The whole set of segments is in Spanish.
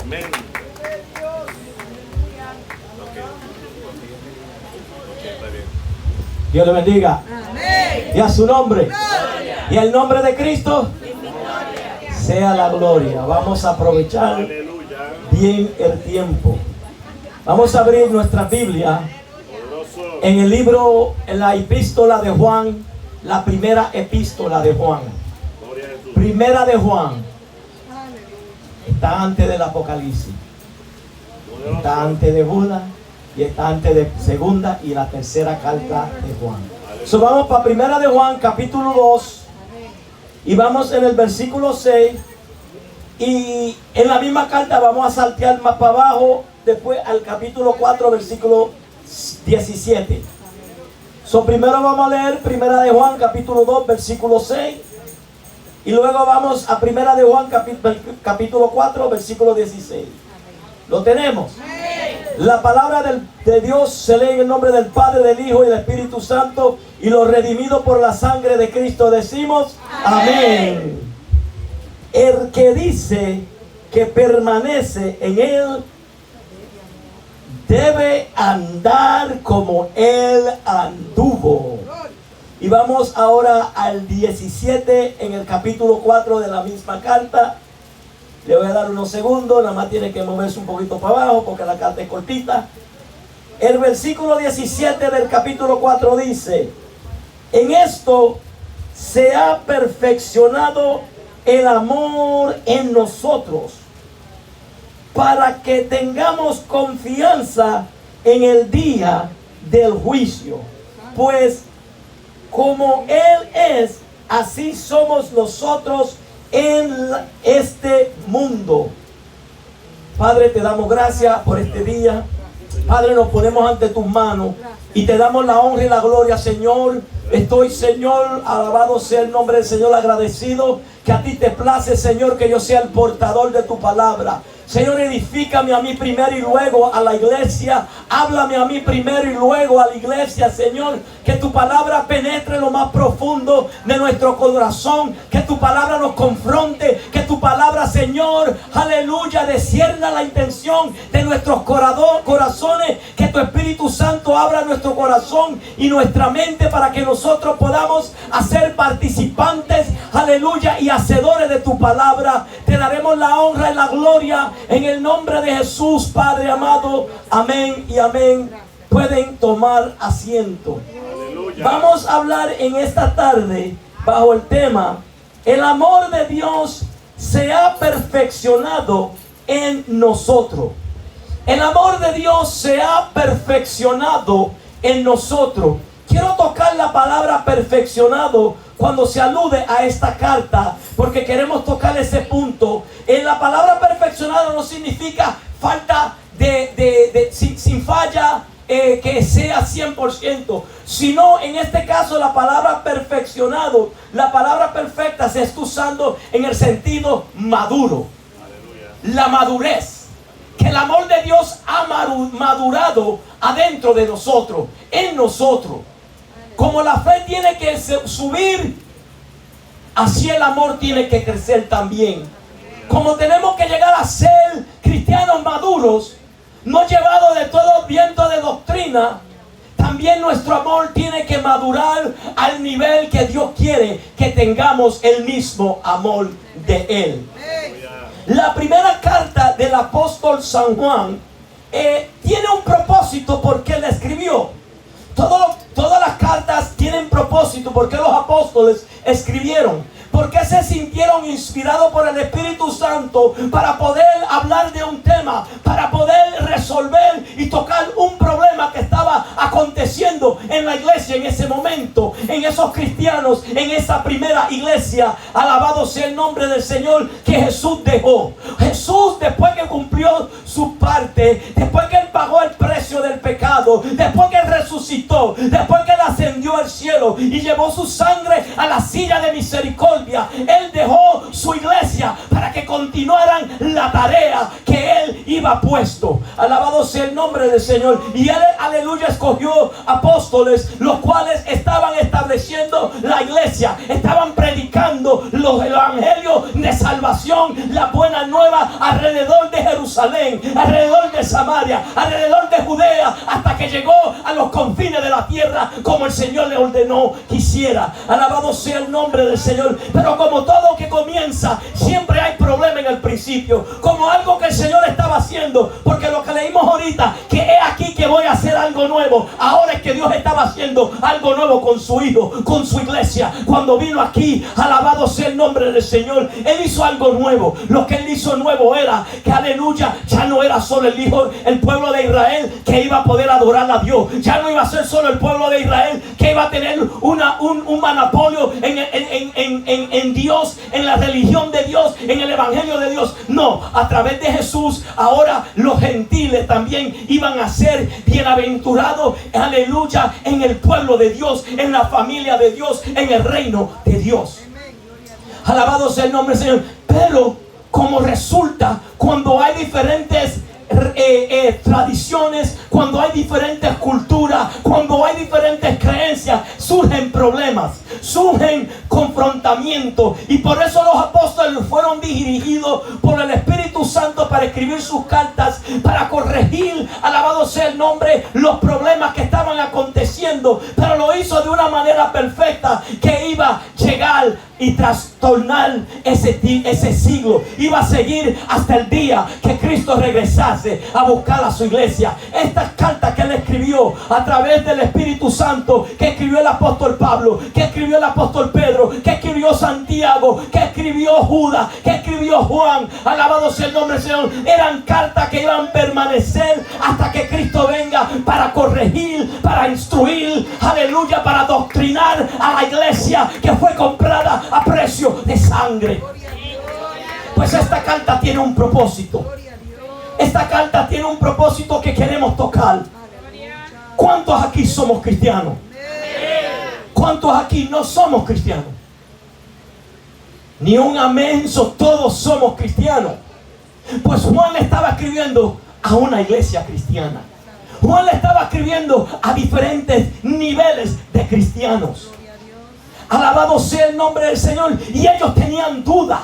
Amén. Dios le bendiga. Amén. Y a su nombre. Gloria. Y al nombre de Cristo sea la gloria. Vamos a aprovechar Aleluya. bien el tiempo. Vamos a abrir nuestra Biblia Poderoso. en el libro, en la epístola de Juan, la primera epístola de Juan. Gloria a Jesús. Primera de Juan. Está antes del Apocalipsis. Está antes de Judas y está antes de segunda y la tercera carta de Juan. So, vamos para Primera de Juan, capítulo 2. Y vamos en el versículo 6. Y en la misma carta vamos a saltear más para abajo, después al capítulo 4, versículo 17. So, primero vamos a leer Primera de Juan, capítulo 2, versículo 6. Y luego vamos a Primera de Juan, capítulo 4, versículo 16. ¿Lo tenemos? La palabra de Dios se lee en el nombre del Padre, del Hijo y del Espíritu Santo. Y los redimidos por la sangre de Cristo decimos amén. El que dice que permanece en Él debe andar como Él anduvo. Y vamos ahora al 17 en el capítulo 4 de la misma carta. Le voy a dar unos segundos, nada más tiene que moverse un poquito para abajo porque la carta es cortita. El versículo 17 del capítulo 4 dice: en esto se ha perfeccionado el amor en nosotros, para que tengamos confianza en el día del juicio. Pues como Él es, así somos nosotros en este mundo. Padre, te damos gracias por este día. Padre, nos ponemos ante tus manos y te damos la honra y la gloria, Señor. Estoy, Señor, alabado sea el nombre del Señor, agradecido que a ti te place, Señor, que yo sea el portador de tu palabra. Señor, edifícame a mí primero y luego a la iglesia. Háblame a mí primero y luego a la iglesia, Señor. Que tu palabra penetre lo más profundo de nuestro corazón. Que tu palabra nos confronte. Que tu palabra, Señor, aleluya, descierna la intención de nuestros corazones. Que tu Espíritu Santo abra nuestro corazón y nuestra mente para que nosotros podamos hacer participantes, aleluya, y hacedores de tu palabra. Te daremos la honra y la gloria en el nombre de Jesús, Padre amado. Amén y amén. Pueden tomar asiento. Aleluya. Vamos a hablar en esta tarde bajo el tema: el amor de Dios se ha perfeccionado en nosotros. El amor de Dios se ha perfeccionado en nosotros. Quiero tocar la palabra perfeccionado cuando se alude a esta carta, porque queremos tocar ese punto. En la palabra perfeccionado no significa falta sin falla, que sea 100%, sino en este caso la palabra perfeccionado, la palabra perfecta se está usando en el sentido maduro. Aleluya. La madurez, que el amor de Dios ha madurado adentro de nosotros, en nosotros. Como la fe tiene que subir, así el amor tiene que crecer también. Como tenemos que llegar a ser cristianos maduros, no llevados de todo viento de doctrina, también nuestro amor tiene que madurar al nivel que Dios quiere que tengamos el mismo amor de Él. La primera carta del apóstol San Juan tiene un propósito porque él escribió. Todas las cartas tienen propósito porque los apóstoles escribieron. Porque se sintieron inspirados por el Espíritu Santo para poder hablar de un tema, para poder resolver y tocar un problema que estaba aconteciendo en la iglesia en ese momento, en esos cristianos, en esa primera iglesia. Alabado sea el nombre del Señor que Jesús dejó. Jesús, después que cumplió su parte, después que Él pagó el precio del pecado, después que Él resucitó, después que Él ascendió al cielo y llevó su sangre a la silla de misericordia, Él dejó su iglesia para que continuaran la tarea que Él él iba puesto. Alabado sea el nombre del Señor. Y él, aleluya, escogió apóstoles, los cuales estaban estableciendo la iglesia, estaban predicando los evangelios de salvación, la buena nueva alrededor de Jerusalén, alrededor de Samaria, alrededor de Judea, hasta que llegó a los confines de la tierra, como el Señor le ordenó que hiciera. Alabado sea el nombre del Señor. Pero como todo que comienza, siempre hay problema en el principio, como algo que el Señor estaba haciendo, porque lo que leímos ahorita, que he aquí que voy a hacer algo nuevo. Ahora es que Dios estaba haciendo algo nuevo con su Hijo, con su iglesia. Cuando vino aquí, alabado sea el nombre del Señor, Él hizo algo nuevo. Lo que Él hizo nuevo era que, aleluya, ya no era solo el pueblo de Israel que iba a poder adorar a Dios. Ya no iba a ser solo el pueblo de Israel que iba a tener un monopolio en Dios, en la religión de Dios, en el evangelio de Dios. No, a través de Jesús ahora los gentiles también iban a ser bienaventurados, aleluya, en el pueblo de Dios, en la familia de Dios, en el reino de Dios. Alabado sea el nombre del Señor. Pero como resulta, cuando hay diferentes tradiciones, cuando hay diferentes culturas, cuando hay diferentes creencias, surgen problemas, surgen confrontamientos. Y por eso los apóstoles fueron dirigidos por el Espíritu Santo para escribir sus cartas, para corregir, alabado sea el nombre, los problemas que estaban aconteciendo. Pero lo hizo de una manera perfecta, que iba a llegar y trastornar ese siglo. Iba a seguir hasta el día que Cristo regresase a buscar a su iglesia. Estas cartas que él escribió a través del Espíritu Santo, que escribió el apóstol Pablo, que escribió el apóstol Pedro, que escribió Santiago, que escribió Judas, que escribió Juan, alabado sea el nombre del Señor, eran cartas que iban a permanecer hasta que Cristo venga para corregir, para instruir, aleluya, para doctrinar a la iglesia que fue comprada a precio de sangre. Pues esta carta tiene un propósito. Esta carta tiene un propósito que queremos tocar. ¿Cuántos aquí somos cristianos? ¿Cuántos aquí no somos cristianos? Ni un amén, todos somos cristianos. Pues Juan le estaba escribiendo a una iglesia cristiana. Juan le estaba escribiendo a diferentes niveles de cristianos. Alabado sea el nombre del Señor. Y ellos tenían duda,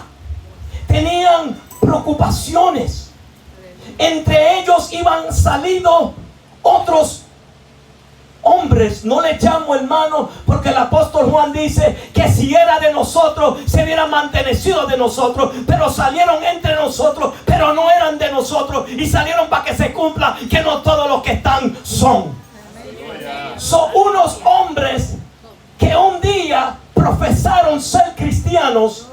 tenían preocupaciones. Entre ellos iban saliendo otros hombres. No le llamo hermano, porque el apóstol Juan dice que si era de nosotros, se hubieran mantenido de nosotros. Pero salieron entre nosotros, pero no eran de nosotros. Y salieron para que se cumpla que no todos los que están son. Son unos hombres que un día profesaron ser cristianos,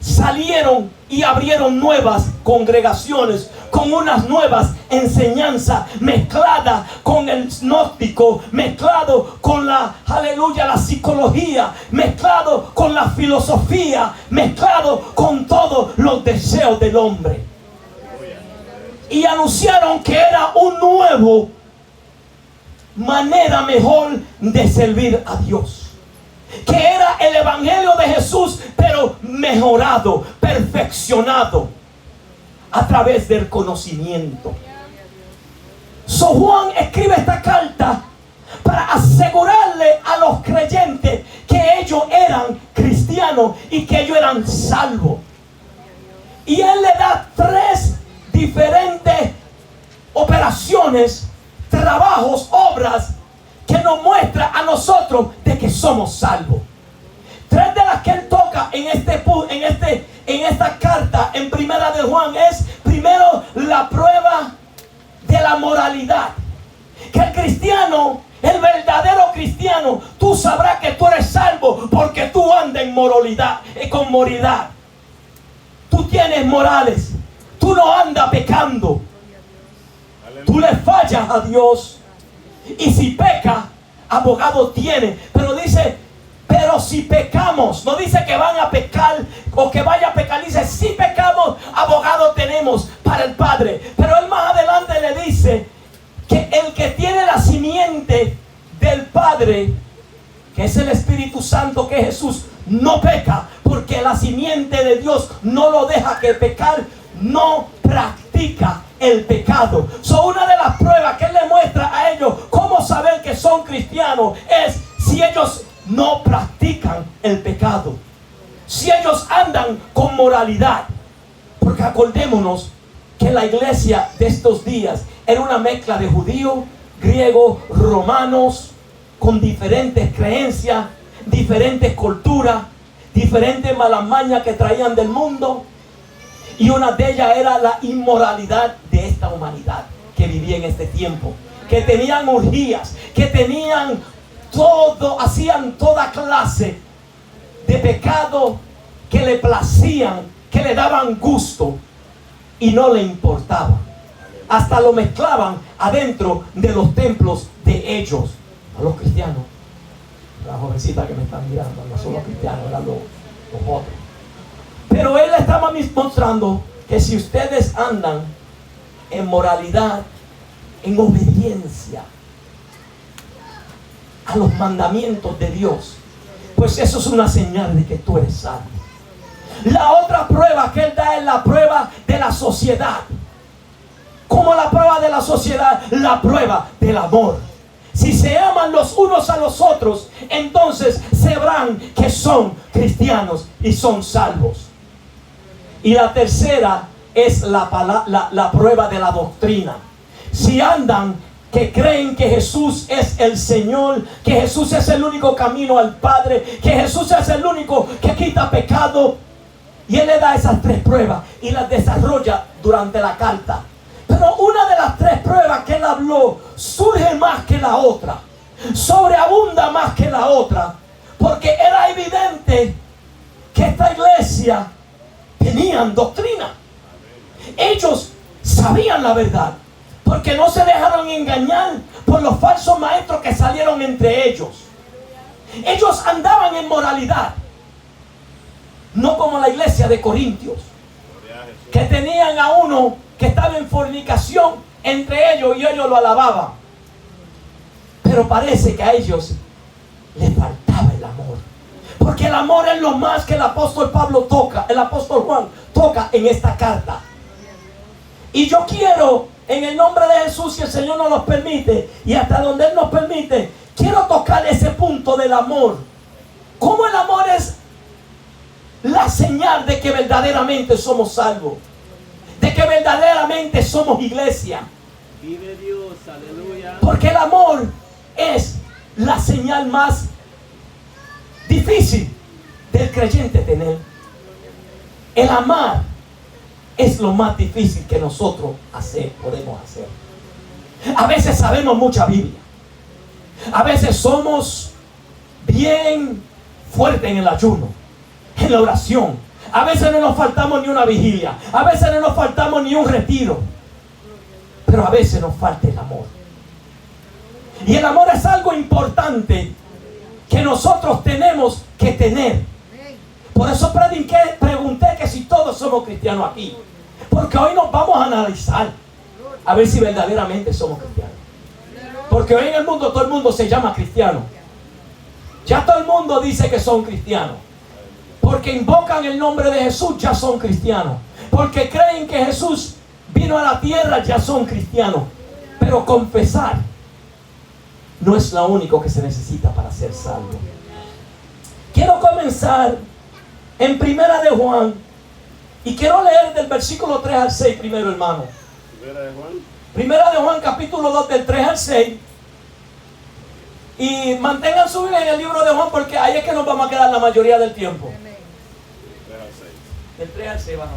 salieron y abrieron nuevas congregaciones con unas nuevas enseñanzas, mezclada con el gnóstico, mezclado con la, aleluya, la psicología, mezclado con la filosofía, mezclado con todos los deseos del hombre. Y anunciaron que era un nuevo manera mejor de servir a Dios, que era el evangelio de Jesús, pero mejorado, perfeccionado a través del conocimiento. Juan escribe esta carta para asegurarle a los creyentes que ellos eran cristianos y que ellos eran salvos. Y él le da 3 diferentes operaciones, trabajos, obras que nos muestra a nosotros de que somos salvos. 3 de las que él toca en esta carta en primera de Juan es: primero, la prueba de la moralidad. Que el cristiano, el verdadero cristiano, tú sabrás que tú eres salvo porque tú andas en moralidad, con moralidad. Tú tienes morales, tú no andas pecando. Tú le fallas a Dios. Y si peca, abogado tiene. Pero dice, pero si pecamos, no dice que van a pecar o que vaya a pecar. Dice, si pecamos, abogado tenemos para el Padre. Pero él más adelante le dice que el que tiene la simiente del Padre, que es el Espíritu Santo, que es Jesús, no peca, porque la simiente de Dios no lo deja que pecar, no practica el pecado. Una de las pruebas que él le muestra a ellos cómo saber que son cristianos es si ellos no practican el pecado, si ellos andan con moralidad. Porque acordémonos que la iglesia de estos días era una mezcla de judíos, griegos, romanos, con diferentes creencias, diferentes culturas, diferentes malas mañas que traían del mundo. Y una de ellas era la inmoralidad de esta humanidad que vivía en este tiempo, que tenían orgías, que tenían todo, hacían toda clase de pecado que le placían, que le daban gusto y no le importaba. Hasta lo mezclaban adentro de los templos de ellos. A los cristianos, la jovencita que me están mirando, no son los cristianos, eran los otros. Pero él estaba mostrando que si ustedes andan en moralidad, en obediencia a los mandamientos de Dios, pues eso es una señal de que tú eres salvo. La otra prueba que él da es la prueba de la sociedad. ¿Cómo la prueba de la sociedad? La prueba del amor. Si se aman los unos a los otros, entonces sabrán que son cristianos y son salvos. Y la tercera es la prueba de la doctrina. Si andan que creen que Jesús es el Señor, que Jesús es el único camino al Padre, que Jesús es el único que quita pecado. Y él le da esas tres pruebas y las desarrolla durante la carta. Pero una de las tres pruebas que él habló surge más que la otra, sobreabunda más que la otra, porque era evidente que esta iglesia tenían doctrina. Ellos sabían la verdad, porque no se dejaron engañar por los falsos maestros que salieron entre ellos. Ellos andaban en moralidad, no como la iglesia de Corintios, que tenían a uno que estaba en fornicación entre ellos y ellos lo alababan. Pero parece que a ellos les faltaba el amor, porque el amor es lo más que el apóstol Pablo toca, el apóstol Juan toca en esta carta. Y yo quiero, en el nombre de Jesús, si el Señor nos lo permite y hasta donde Él nos permite, quiero tocar ese punto del amor. Cómo el amor es la señal de que verdaderamente somos salvos, de que verdaderamente somos iglesia. Vive Dios, aleluya. Porque el amor es la señal más difícil del creyente tener. El amar es lo más difícil que nosotros podemos hacer. A veces sabemos mucha Biblia, a veces somos bien fuertes en el ayuno, en la oración, a veces no nos faltamos ni una vigilia, a veces no nos faltamos ni un retiro, pero a veces nos falta el amor. Y el amor es algo importante que nosotros tenemos que tener. Por eso pregunté que si todos somos cristianos aquí, porque hoy nos vamos a analizar a ver si verdaderamente somos cristianos. Porque hoy en el mundo todo el mundo se llama cristiano. Ya todo el mundo dice que son cristianos. Porque invocan el nombre de Jesús, ya son cristianos. Porque creen que Jesús vino a la tierra, ya son cristianos. Pero confesar no es lo único que se necesita para ser salvo. Quiero comenzar en Primera de Juan. Y quiero leer del versículo 3 al 6 primero, hermano. Primera de Juan. Primera de Juan, capítulo 2, del 3 al 6. Y mantengan su Biblia en el libro de Juan, porque ahí es que nos vamos a quedar la mayoría del tiempo. Del 3 al 6, vamos.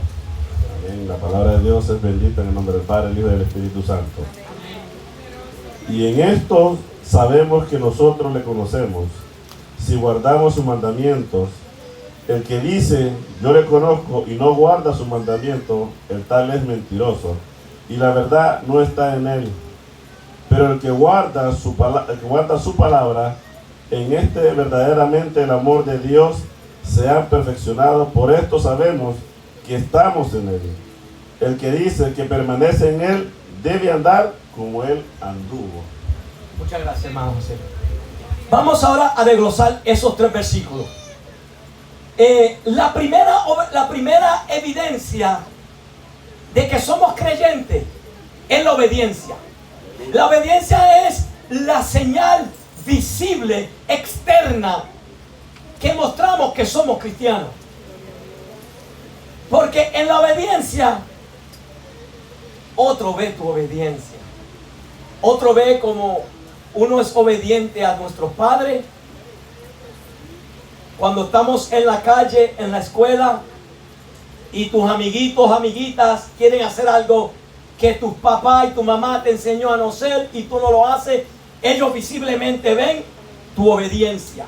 Amén. La palabra de Dios es bendita en el nombre del Padre, el Hijo y del Espíritu Santo. Y en esto sabemos que nosotros le conocemos, si guardamos sus mandamientos. El que dice, yo le conozco, y no guarda sus mandamientos, el tal es mentiroso, y la verdad no está en él. Pero el que guarda su palabra, en este verdaderamente el amor de Dios se ha perfeccionado. Por esto sabemos que estamos en él. El que dice que permanece en él debe andar como él anduvo. Muchas gracias, hermano José. Vamos ahora a desglosar esos tres versículos. La primera evidencia de que somos creyentes es la obediencia. La obediencia es la señal visible, externa, que mostramos que somos cristianos. Porque en la obediencia, otro ve tu obediencia. Otro ve como uno es obediente a nuestros padres. Cuando estamos en la calle, en la escuela, y tus amiguitos, amiguitas quieren hacer algo que tu papá y tu mamá te enseñó a no hacer y tú no lo haces, ellos visiblemente ven tu obediencia.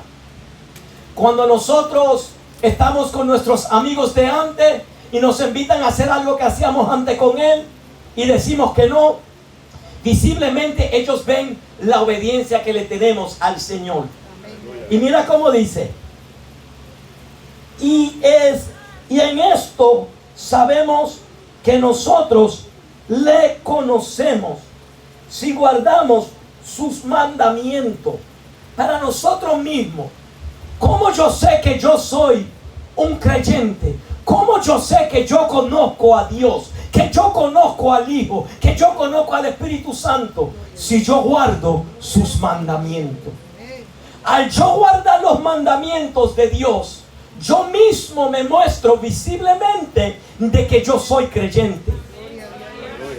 Cuando nosotros estamos con nuestros amigos de antes y nos invitan a hacer algo que hacíamos antes con él y decimos que no, visiblemente ellos ven la obediencia que le tenemos al Señor. Y mira cómo dice: y en esto sabemos que nosotros le conocemos si guardamos sus mandamientos. Para nosotros mismos, ¿cómo yo sé que yo soy un creyente? ¿Cómo yo sé que yo conozco a Dios? Que yo conozco al Hijo, que yo conozco al Espíritu Santo, si yo guardo sus mandamientos. Al yo guardar los mandamientos de Dios, yo mismo me muestro visiblemente de que yo soy creyente.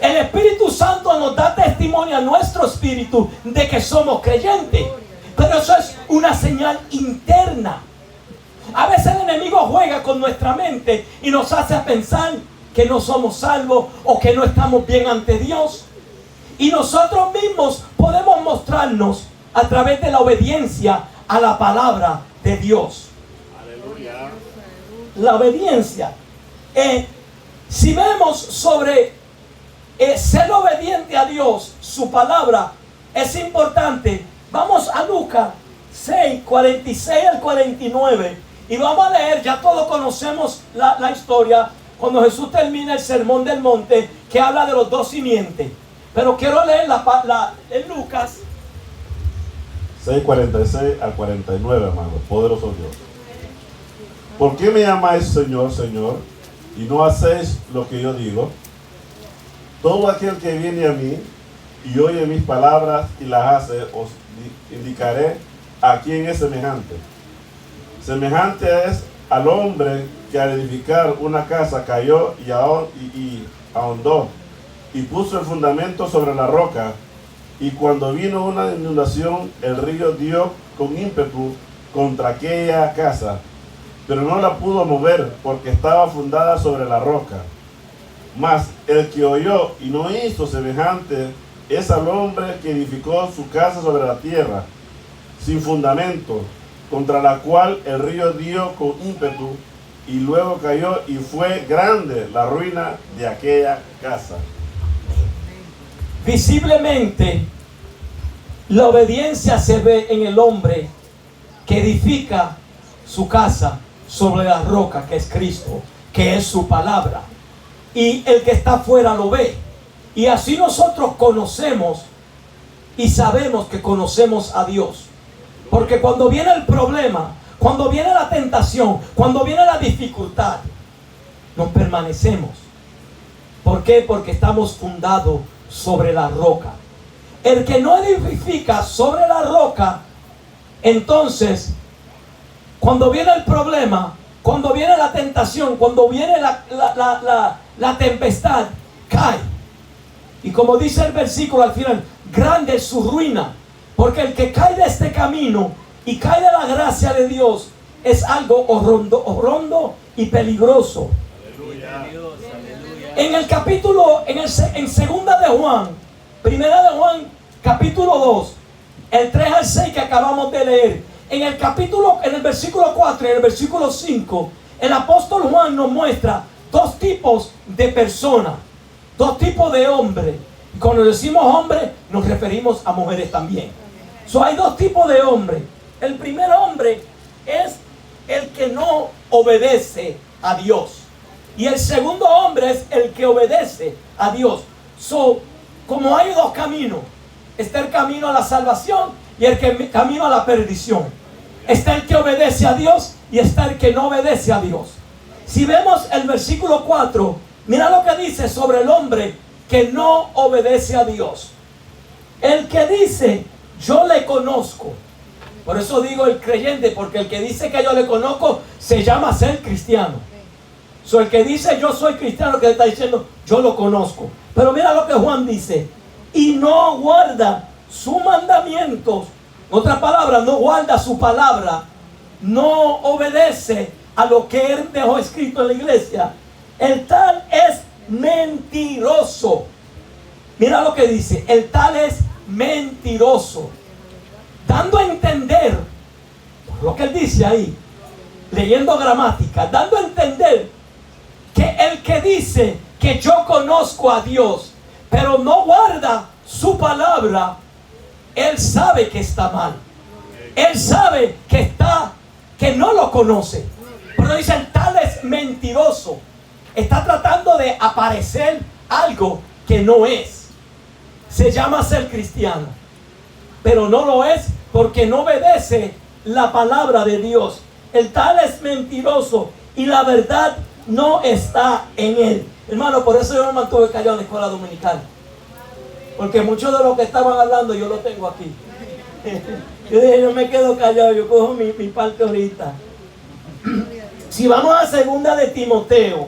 El Espíritu Santo nos da testimonio a nuestro espíritu de que somos creyentes. Pero eso es una señal interna. A veces el enemigo juega con nuestra mente y nos hace pensar que no somos salvos o que no estamos bien ante Dios. Y nosotros mismos podemos mostrarnos a través de la obediencia a la palabra de Dios. Aleluya. La obediencia. Si vemos sobre ser obediente a Dios, su palabra es importante. Vamos a Lucas 6, 46 al 49 y vamos a leer. Ya todos conocemos la historia cuando Jesús termina el sermón del monte, que habla de los dos simientes. Pero quiero leer en Lucas 6, 46 al 49, hermano. Poderoso Dios. ¿Por qué me llamáis Señor, Señor, y no hacéis lo que yo digo? Todo aquel que viene a mí y oye mis palabras y las hace, os indicaré a quién es semejante. Semejante es al hombre que al edificar una casa cayó y ahondó y puso el fundamento sobre la roca. Y cuando vino una inundación, el río dio con ímpetu contra aquella casa, pero no la pudo mover porque estaba fundada sobre la roca. Mas el que oyó y no hizo semejante es al hombre que edificó su casa sobre la tierra, sin fundamento, contra la cual el río dio con ímpetu y luego cayó, y fue grande la ruina de aquella casa. Visiblemente, la obediencia se ve en el hombre que edifica su casa sobre la roca, que es Cristo, que es su palabra. Y el que está afuera lo ve. Y así nosotros conocemos y sabemos que conocemos a Dios. Porque cuando viene el problema, cuando viene la tentación, cuando viene la dificultad, nos permanecemos. ¿Por qué? Porque estamos fundados sobre la roca. El que no edifica sobre la roca, entonces, cuando viene el problema, cuando viene la tentación, cuando viene la tempestad, cae. Y como dice el versículo al final, grande es su ruina. Porque el que cae de este camino y cae de la gracia de Dios es algo horrendo y peligroso. Aleluya. En el capítulo, en segunda de Juan, primera de Juan, capítulo 2, el 3 al 6 que acabamos de leer, en el versículo 4 y en el versículo 5, el apóstol Juan nos muestra dos tipos de personas, dos tipos de hombres. Y cuando decimos hombres, nos referimos a mujeres también. Hay dos tipos de hombres. El primer hombre es el que no obedece a Dios. Y el segundo hombre es el que obedece a Dios. Como hay dos caminos, está el camino a la salvación y el camino a la perdición. Está el que obedece a Dios y está el que no obedece a Dios. Si vemos el versículo 4, mira lo que dice sobre el hombre que no obedece a Dios. El que dice, yo le conozco. Por eso digo el creyente, porque el que dice que yo le conozco se llama ser cristiano. El que dice yo soy cristiano, que está diciendo yo lo conozco. Pero mira lo que Juan dice: y no guarda sus mandamientos. En otras palabras, no guarda su palabra, no obedece a lo que él dejó escrito en la iglesia. El tal es mentiroso. Mira lo que dice: el tal es mentiroso, dando a entender, por lo que él dice ahí, leyendo gramática, dando a entender que el que dice que yo conozco a Dios, pero no guarda su palabra, él sabe que está mal. Él sabe que no lo conoce. Pero dice, el tal es mentiroso. Está tratando de aparecer algo que no es. Se llama ser cristiano, pero no lo es porque no obedece la palabra de Dios. El tal es mentiroso y la verdad no está en él. Hermano, por eso yo me mantuve callado en la escuela dominical, porque muchos de los que estaban hablando yo lo tengo aquí. Yo dije, yo me quedo callado, yo cojo mi parte ahorita. Si vamos a segunda de Timoteo,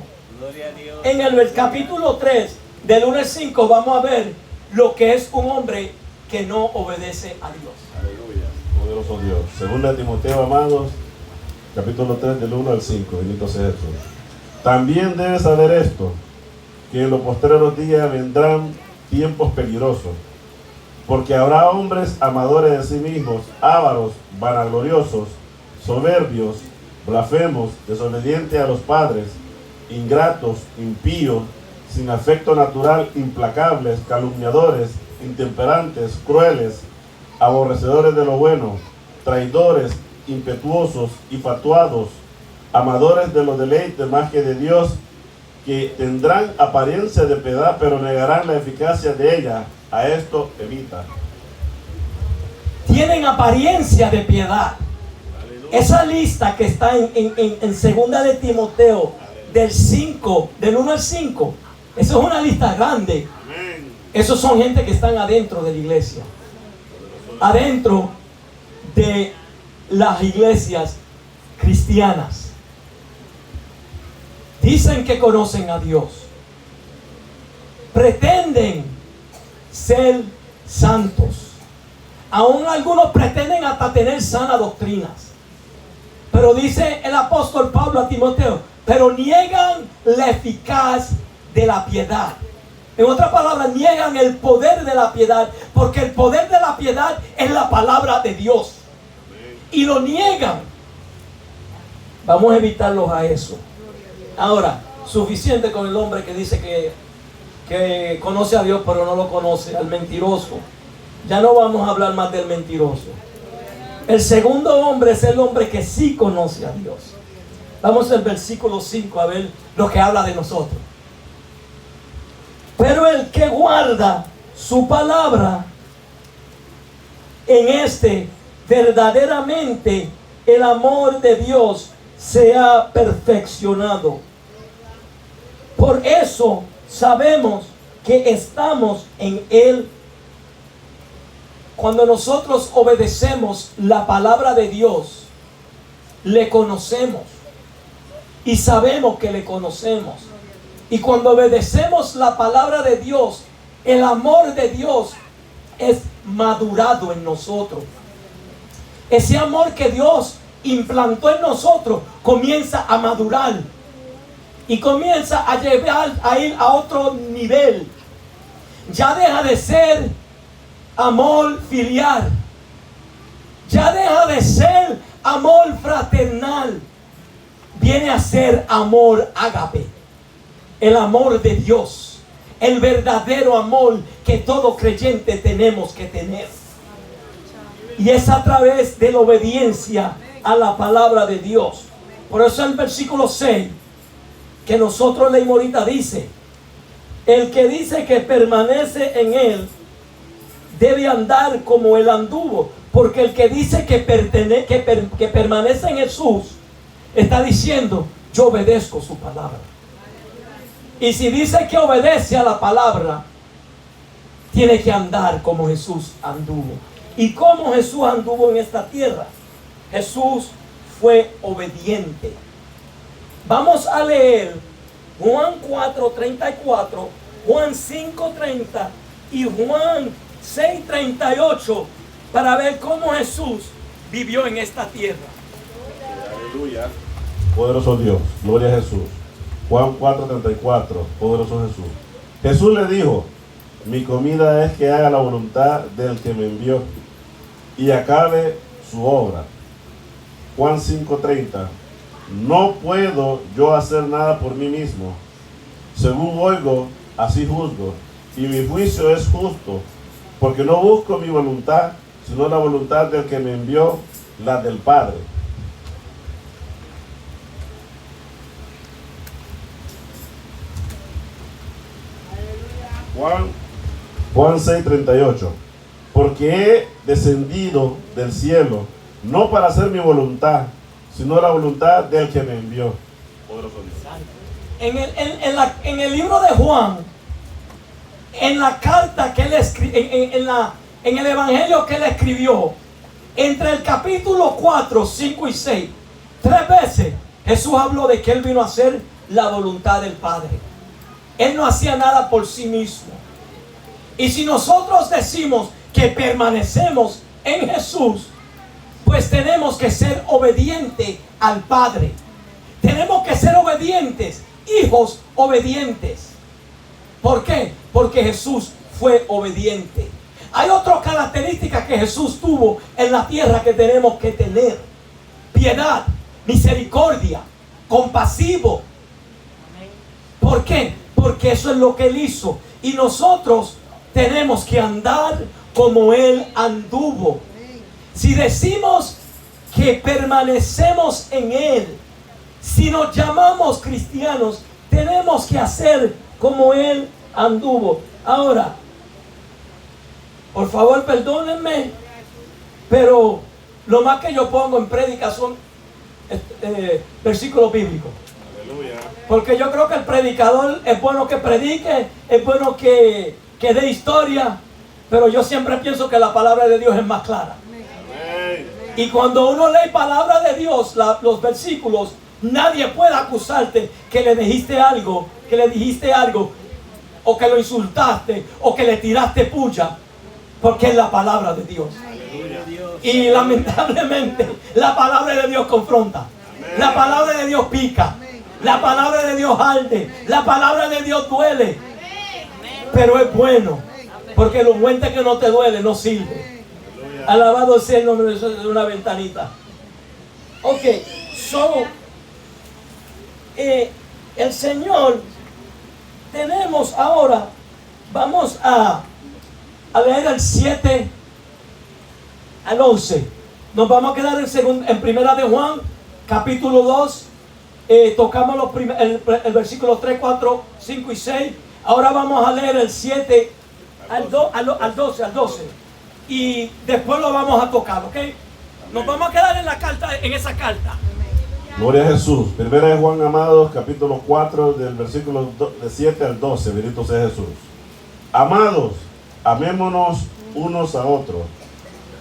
en el capítulo 3 del 1 al 5, vamos a ver lo que es un hombre que no obedece a Dios. Aleluya, poderoso Dios. Segunda de Timoteo, amados, capítulo 3 del 1 al 5. Bendito sea Jesús. También debes saber esto, que en los postreros días vendrán tiempos peligrosos, porque habrá hombres amadores de sí mismos, ávaros, vanagloriosos, soberbios, blasfemos, desobedientes a los padres, ingratos, impíos, sin afecto natural, implacables, calumniadores, intemperantes, crueles, aborrecedores de lo bueno, traidores, impetuosos y fatuados, amadores de los deleites más que de Dios, que tendrán apariencia de piedad, pero negarán la eficacia de ella. A esto evita. Tienen apariencia de piedad. Esa lista que está en segunda de Timoteo, del 1 al 5, eso es una lista grande. Esos son gente que están adentro de la iglesia, adentro de las iglesias cristianas. Dicen que conocen a Dios, pretenden ser santos, aún algunos pretenden hasta tener sanas doctrinas. Pero dice el apóstol Pablo a Timoteo, pero niegan la eficacia de la piedad. En otras palabras, niegan el poder de la piedad, porque el poder de la piedad es la palabra de Dios. Y lo niegan. Vamos a evitarlos a eso. Ahora, suficiente con el hombre que dice que conoce a Dios, pero no lo conoce, al mentiroso. Ya no vamos a hablar más del mentiroso. El segundo hombre es el hombre que sí conoce a Dios. Vamos al versículo 5 a ver lo que habla de nosotros. Pero el que guarda su palabra, en este verdaderamente el amor de Dios se ha perfeccionado. Por eso sabemos que estamos en Él. Cuando nosotros obedecemos la palabra de Dios, le conocemos y sabemos que le conocemos. Y cuando obedecemos la palabra de Dios, el amor de Dios es madurado en nosotros. Ese amor que Dios implantó en nosotros comienza a madurar y comienza a llevar a ir a otro nivel. Ya deja de ser amor filial, ya deja de ser amor fraternal, viene a ser amor ágape, el amor de Dios, el verdadero amor que todo creyente tenemos que tener. Y es a través de la obediencia a la palabra de Dios. Por eso el versículo 6 que nosotros leímos ahorita dice: el que dice que permanece en Él debe andar como Él anduvo. Porque el que dice que permanece en Jesús está diciendo: yo obedezco su palabra. Y si dice que obedece a la palabra, tiene que andar como Jesús anduvo. ¿Y cómo Jesús anduvo en esta tierra? Jesús fue obediente. Vamos a leer Juan 4:34, Juan 5:30 y Juan 6:38 para ver cómo Jesús vivió en esta tierra. Aleluya. Poderoso Dios, gloria a Jesús. Juan 4:34, poderoso Jesús. Jesús le dijo: mi comida es que haga la voluntad del que me envió y acabe su obra. Juan 5:30, no puedo yo hacer nada por mí mismo. Según oigo, así juzgo, y mi juicio es justo, porque no busco mi voluntad, sino la voluntad del que me envió, la del Padre. Juan 6:38, porque he descendido del cielo, no para hacer mi voluntad, sino la voluntad del que me envió. Poderoso Dios. En el libro de Juan, en la carta que él escribió, en el evangelio que él escribió, entre el capítulo 4, 5 y 6, 3 veces Jesús habló de que él vino a hacer la voluntad del Padre. Él no hacía nada por sí mismo. Y si nosotros decimos que permanecemos en Jesús, pues tenemos que ser obedientes al Padre. Tenemos que ser obedientes, hijos obedientes. ¿Por qué? Porque Jesús fue obediente. Hay otra característica que Jesús tuvo en la tierra que tenemos que tener: piedad, misericordia, compasivo. ¿Por qué? Porque eso es lo que Él hizo. Y nosotros tenemos que andar como Él anduvo. Si decimos que permanecemos en Él, si nos llamamos cristianos, tenemos que hacer como Él anduvo. Ahora, por favor, perdónenme, pero lo más que yo pongo en prédica son versículos bíblicos. Aleluya. Porque yo creo que el predicador es bueno que predique, es bueno que dé historia, pero yo siempre pienso que la palabra de Dios es más clara. Amén. Y cuando uno lee palabra de Dios, los versículos, nadie puede acusarte que le dijiste algo, o que lo insultaste, o que le tiraste puya, porque es la palabra de Dios. Y lamentablemente la palabra de Dios confronta. La palabra de Dios pica. La palabra de Dios arde. La palabra de Dios duele. Pero es bueno, porque lo buen que no te duele no sirve. Alabado sea el nombre de una ventanita. Ok, el Señor, tenemos ahora, vamos a leer el 7 al 11. Nos vamos a quedar en primera de Juan, capítulo 2. Tocamos el versículo 3, 4, 5 y 6. Ahora vamos a leer el 7 al 12. Y después lo vamos a tocar, ¿ok? Nos vamos a quedar en esa carta. Gloria a Jesús. Primera de Juan, amados, capítulo 4, del versículo de 7 al 12. Bendito sea Jesús. Amados, amémonos unos a otros,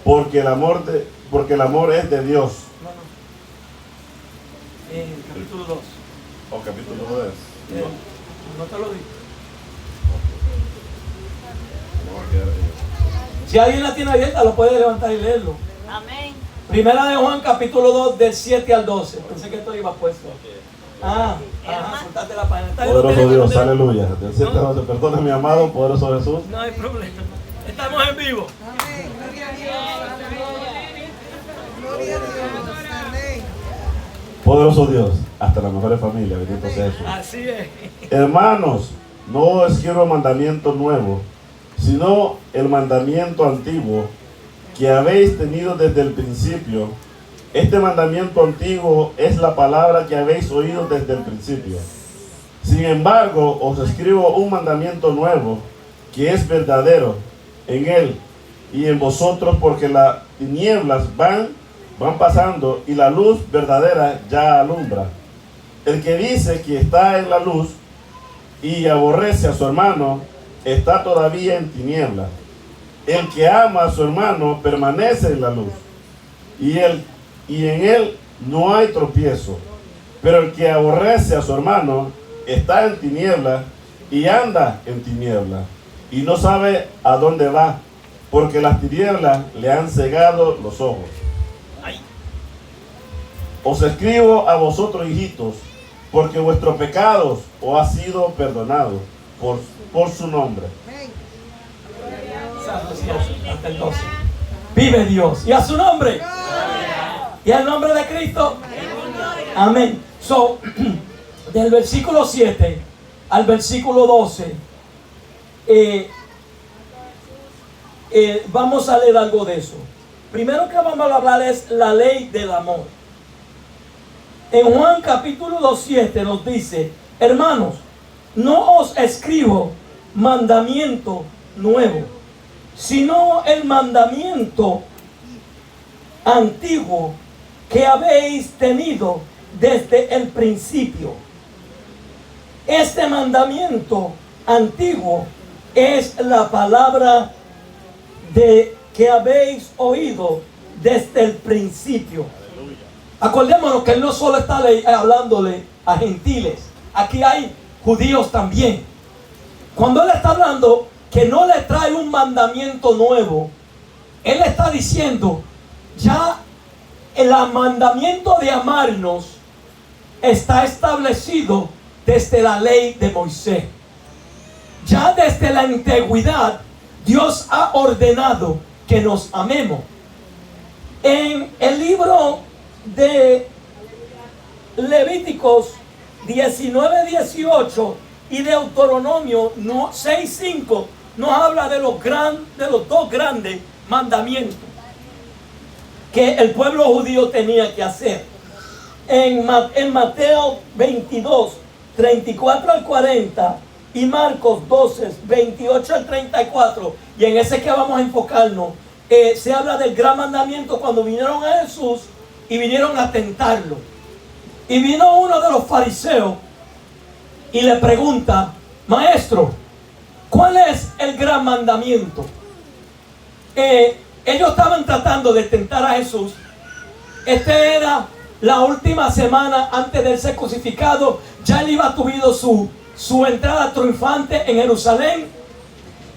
porque el amor es de Dios. Capítulo 2. O capítulo 2. No te lo digo. Si alguien la tiene abierta, lo puede levantar y leerlo. Amén. Primera de Juan, capítulo 2, del 7 al 12. Pensé que esto iba puesto. Soltate la página. Poderoso Dios, aleluya. Del 7 al 12. Perdona, mi amado, poderoso Jesús. No hay problema. Estamos en vivo. Amén. Gloria a Dios. Gloria a Dios. Amén. Poderoso Dios, hasta las mejores familias. Bendito sea Jesús. Así es. Hermanos, no os quiero mandamiento nuevo, sino el mandamiento antiguo que habéis tenido desde el principio. Este mandamiento antiguo es la palabra que habéis oído desde el principio. Sin embargo, os escribo un mandamiento nuevo, que es verdadero en él y en vosotros, porque las tinieblas van pasando y la luz verdadera ya alumbra. El que dice que está en la luz y aborrece a su hermano está todavía en tinieblas. El que ama a su hermano permanece en la luz, y en él no hay tropiezo. Pero el que aborrece a su hermano está en tinieblas y anda en tinieblas, y no sabe a dónde va, porque las tinieblas le han cegado los ojos. Os escribo a vosotros, hijitos, porque vuestros pecados os han sido perdonados por su nombre. Santo es Dios, hasta el 12. Vive Dios. ¿Y a su nombre? ¿Y al nombre de Cristo? Amén. So, del versículo 7 al versículo 12, vamos a leer algo de eso. Primero que vamos a hablar es la ley del amor. En Juan capítulo 2:7 nos dice: hermanos, no os escribo mandamiento nuevo, sino el mandamiento antiguo que habéis tenido desde el principio. Este mandamiento antiguo es la palabra que habéis oído desde el principio. Acordémonos que él no solo está hablándole a gentiles, aquí hay judíos también. Cuando él está hablando que no le trae un mandamiento nuevo, él está diciendo ya el mandamiento de amarnos está establecido desde la ley de Moisés. Ya desde la antigüedad Dios ha ordenado que nos amemos. En el libro de Levíticos 19:18 y Deuteronomio 6:5 nos habla de los dos grandes mandamientos que el pueblo judío tenía que hacer. En Mateo 22:34 al 40 y Marcos 12:28 al 34, y en ese que vamos a enfocarnos, se habla del gran mandamiento cuando vinieron a Jesús y vinieron a tentarlo. Y vino uno de los fariseos y le pregunta: maestro, ¿cuál es el gran mandamiento? Ellos estaban tratando de tentar a Jesús. Este era la última semana antes de ser crucificado. Ya él iba tuvido su entrada triunfante en Jerusalén,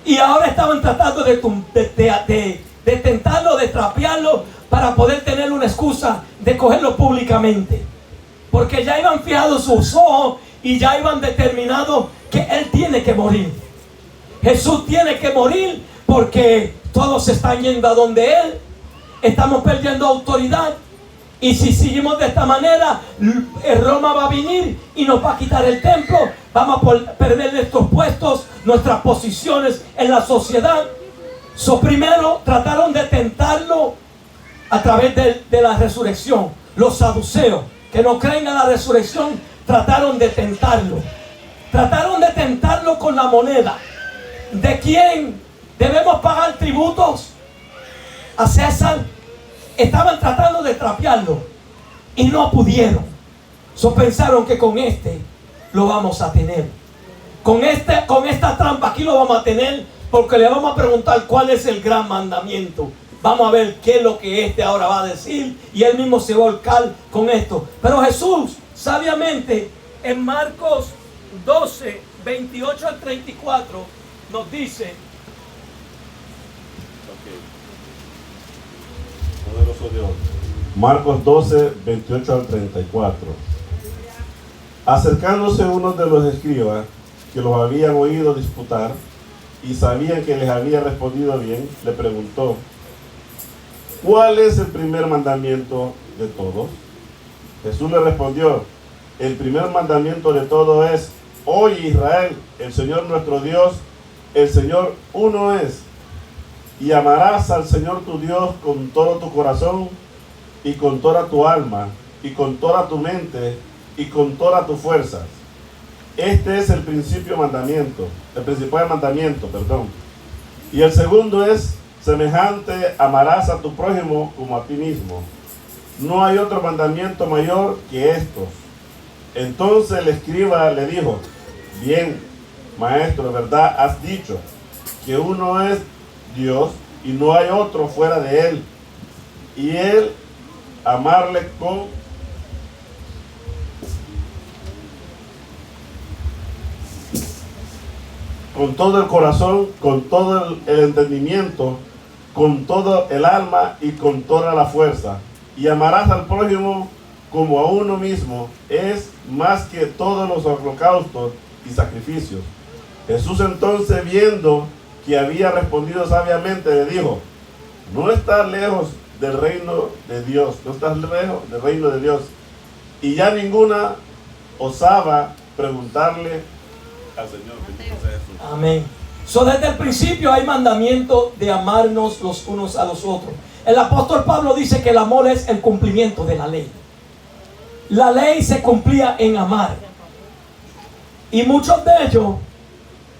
y ahora estaban tratando de tentarlo, de trapearlo, para poder tener una excusa de cogerlo públicamente, porque ya iban fijados sus ojos y ya iban determinados que él tiene que morir. Jesús tiene que morir porque todos se están yendo a donde él. Estamos perdiendo autoridad, y si seguimos de esta manera, Roma va a venir y nos va a quitar el templo. Vamos a perder nuestros puestos, nuestras posiciones en la sociedad. Primero trataron de tentarlo a través de la resurrección. Los saduceos, que no creen en la resurrección, trataron de tentarlo. Trataron de tentarlo con la moneda. ¿De quién debemos pagar tributos? A César. Estaban tratando de trapearlo y no pudieron. Pensaron que con este lo vamos a tener. Con esta trampa aquí lo vamos a tener, porque le vamos a preguntar cuál es el gran mandamiento. Vamos a ver qué es lo que ahora va a decir, y él mismo se va a volcar con esto. Pero Jesús, sabiamente, en Marcos 12:28 al 34, nos dice: Poderoso Dios. Marcos 12:28 al 34. Acercándose uno de los escribas, que los habían oído disputar y sabían que les había respondido bien, le preguntó: ¿cuál es el primer mandamiento de todos? Jesús le respondió: el primer mandamiento de todo es: oye Israel, el Señor nuestro Dios, el Señor uno es, y amarás al Señor tu Dios con todo tu corazón, y con toda tu alma, y con toda tu mente, y con todas tus fuerzas. Este es el principal mandamiento, perdón. Y el segundo es semejante: amarás a tu prójimo como a ti mismo. No hay otro mandamiento mayor que estos. Entonces el escriba le dijo: bien, Maestro, de verdad has dicho que uno es Dios y no hay otro fuera de Él. Y Él amarle con todo el corazón, con todo el entendimiento, con todo el alma y con toda la fuerza. Y amarás al prójimo como a uno mismo, es más que todos los holocaustos y sacrificios. Jesús entonces, viendo que había respondido sabiamente, le dijo: no estás lejos del reino de Dios, no estás lejos del reino de Dios. Y ya ninguna osaba preguntarle al Señor. Bendito sea Jesús. Amén. So, desde el principio hay mandamiento de amarnos los unos a los otros. El apóstol Pablo dice que el amor es el cumplimiento de la ley. La ley se cumplía en amar. Y muchos de ellos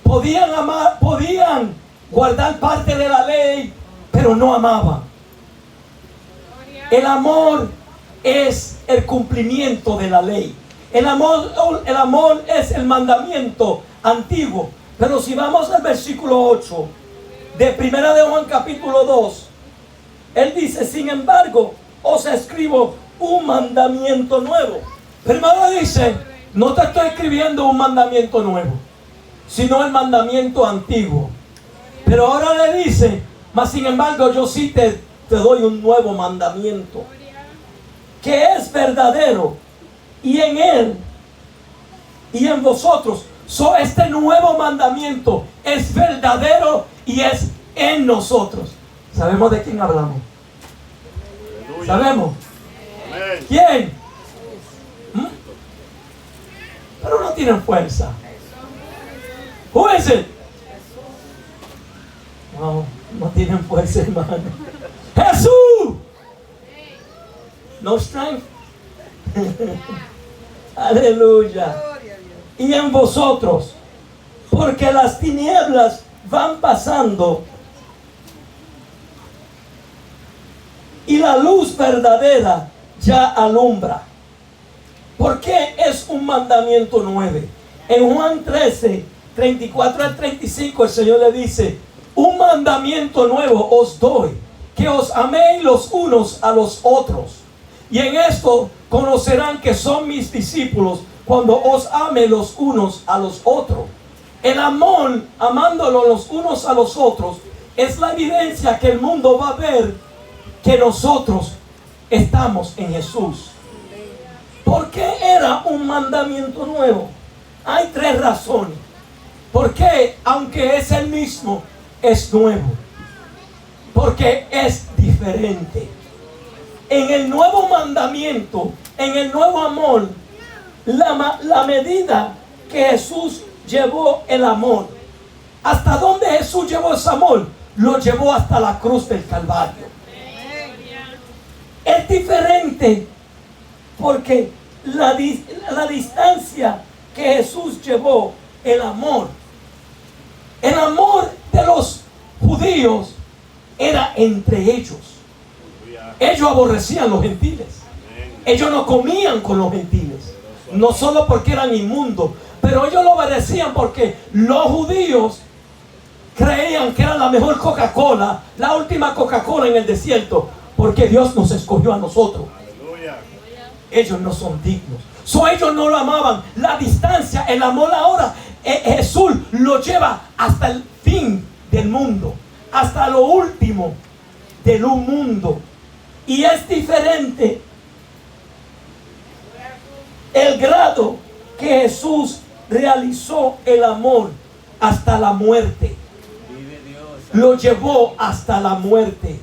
podían amar, podían guardar parte de la ley, pero no amaban. El amor es el cumplimiento de la ley. El amor es el mandamiento antiguo. Pero si vamos al versículo 8 de 1 de Juan capítulo 2, él dice: sin embargo, os escribo un mandamiento nuevo. Primero dice: no te estoy escribiendo un mandamiento nuevo, sino el mandamiento antiguo. Pero ahora le dice: mas sin embargo, yo sí te doy un nuevo mandamiento, que es verdadero, y en él y en vosotros. Este nuevo mandamiento es verdadero y es en nosotros. ¿Sabemos de quién hablamos? Aleluya. ¿Sabemos? Amén. ¿Quién? Pero no tienen fuerza. Who is it? No tienen fuerza, hermano. Jesús. No strength. Aleluya. Gloria a Dios. Y en vosotros, porque las tinieblas van pasando y la luz verdadera ya alumbra. ¿Por qué es un mandamiento nuevo? En Juan 13, 34 al 35, el Señor le dice: un mandamiento nuevo os doy, que os améis los unos a los otros. Y en esto conocerán que son mis discípulos, cuando os amen los unos a los otros. El amor, amándolo los unos a los otros, es la evidencia que el mundo va a ver que nosotros estamos en Jesús. ¿Por qué era un mandamiento nuevo? Hay 3 razones. ¿Por qué, aunque es el mismo, es nuevo? Porque es diferente. En el nuevo mandamiento, en el nuevo amor, la medida que Jesús llevó el amor, ¿hasta dónde Jesús llevó ese amor? Lo llevó hasta la cruz del Calvario. Es diferente porque la distancia que Jesús llevó, el amor de los judíos era entre ellos. Ellos aborrecían los gentiles. Ellos no comían con los gentiles, no solo porque eran inmundos, pero ellos lo obedecían porque los judíos creían que era la mejor Coca-Cola, la última Coca-Cola en el desierto, porque Dios nos escogió a nosotros. Aleluya. Ellos no son dignos. Ellos no lo amaban. La distancia, el amor ahora, Jesús lo lleva hasta el fin del mundo, hasta lo último del mundo. Y es diferente el grado que Jesús realizó el amor hasta la muerte. Vive Dios. Lo llevó hasta la muerte.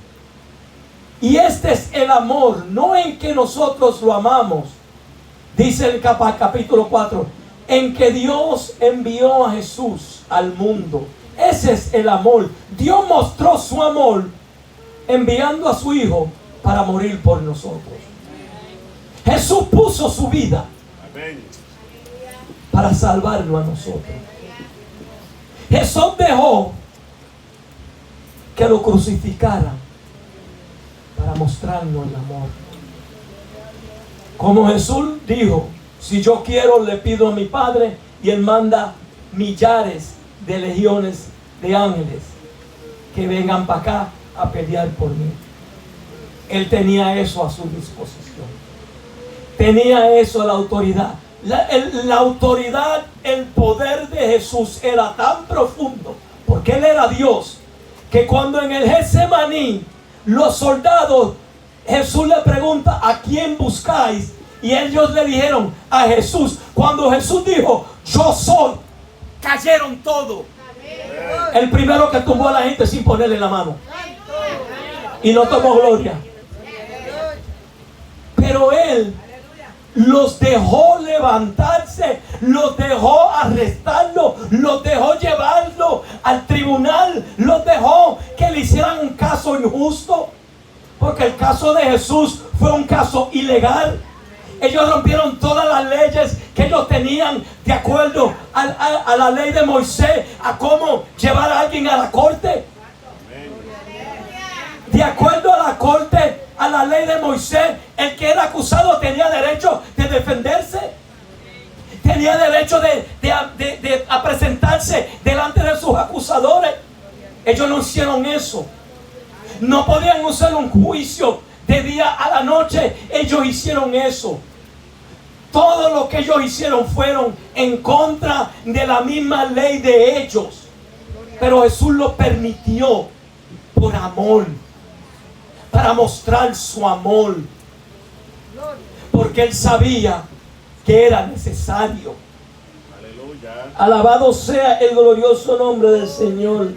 Y este es el amor, no en que nosotros lo amamos. Dice el capítulo 4, en que Dios envió a Jesús al mundo. Ese es el amor. Dios mostró su amor enviando a su Hijo para morir por nosotros. Jesús puso su vida Amén. para salvarnos a nosotros. Jesús dejó que lo crucificaran para mostrarnos el amor. Como Jesús dijo: si yo quiero, le pido a mi Padre, y Él manda millares de legiones de ángeles que vengan para acá a pelear por mí. Él tenía eso a su disposición. Tenía eso, la autoridad. La autoridad, el poder de Jesús era tan profundo, porque Él era Dios, que cuando en el Getsemaní los soldados, Jesús le pregunta: ¿a quién buscáis? Y ellos le dijeron: a Jesús. Cuando Jesús dijo: yo soy, cayeron todos. El primero que tumbó a la gente sin ponerle la mano, y no tomó gloria. Pero Él los dejó levantarse, los dejó arrestarlo, los dejó llevarlo al tribunal, los dejó que le hicieran un caso injusto, porque el caso de Jesús fue un caso ilegal. Ellos rompieron todas las leyes que ellos tenían de acuerdo a la ley de Moisés, a cómo llevar a alguien a la corte. De acuerdo a la corte, a la ley de Moisés, el que era acusado tenía derecho de defenderse. Tenía derecho de presentarse delante de sus acusadores. Ellos no hicieron eso. No podían usar un juicio de día a la noche. Ellos hicieron eso. Todo lo que ellos hicieron fueron en contra de la misma ley de ellos. Pero Jesús lo permitió por amor, para mostrar su amor, porque Él sabía que era necesario. Aleluya. Alabado sea el glorioso nombre del Señor.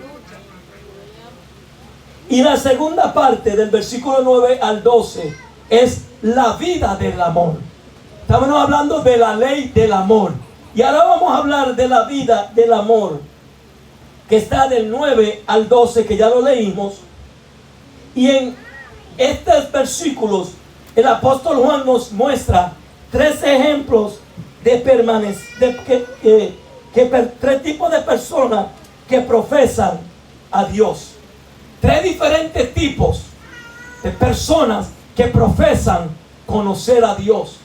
Y la segunda parte del versículo 9 al 12 es la vida del amor. Estamos hablando de la ley del amor, y ahora vamos a hablar de la vida del amor, que está del 9 al 12, que ya lo leímos. Y en estos versículos el apóstol Juan nos muestra tres ejemplos de tres tipos de personas que profesan a Dios. Tres diferentes tipos de personas que profesan conocer a Dios,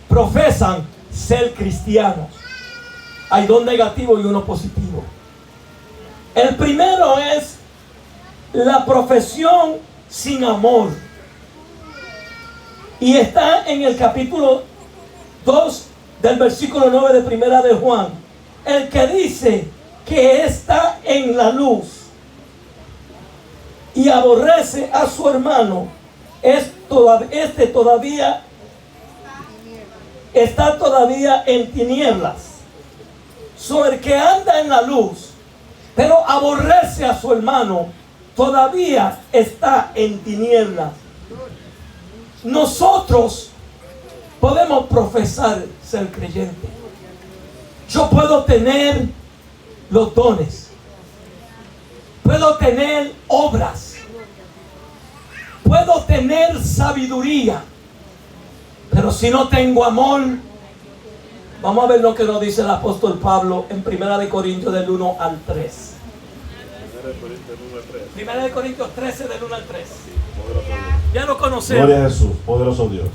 profesan ser cristianos. Hay dos negativos y uno positivo. El primero es la profesión sin amor, y está en el capítulo 2 del versículo 9 de Primera de Juan. El que dice que está en la luz y aborrece a su hermano, está todavía en tinieblas. El que anda en la luz pero aborrece a su hermano, todavía está en tinieblas. Nosotros podemos profesar ser creyentes. Yo puedo tener los dones, puedo tener obras, puedo tener sabiduría, pero si no tengo amor, vamos a ver lo que nos dice el apóstol Pablo en 1 Corintios del 1 al 3. 1 Corintios 13 del 1 al 3. Ya lo conocemos. Gloria a Jesús, poderoso Dios.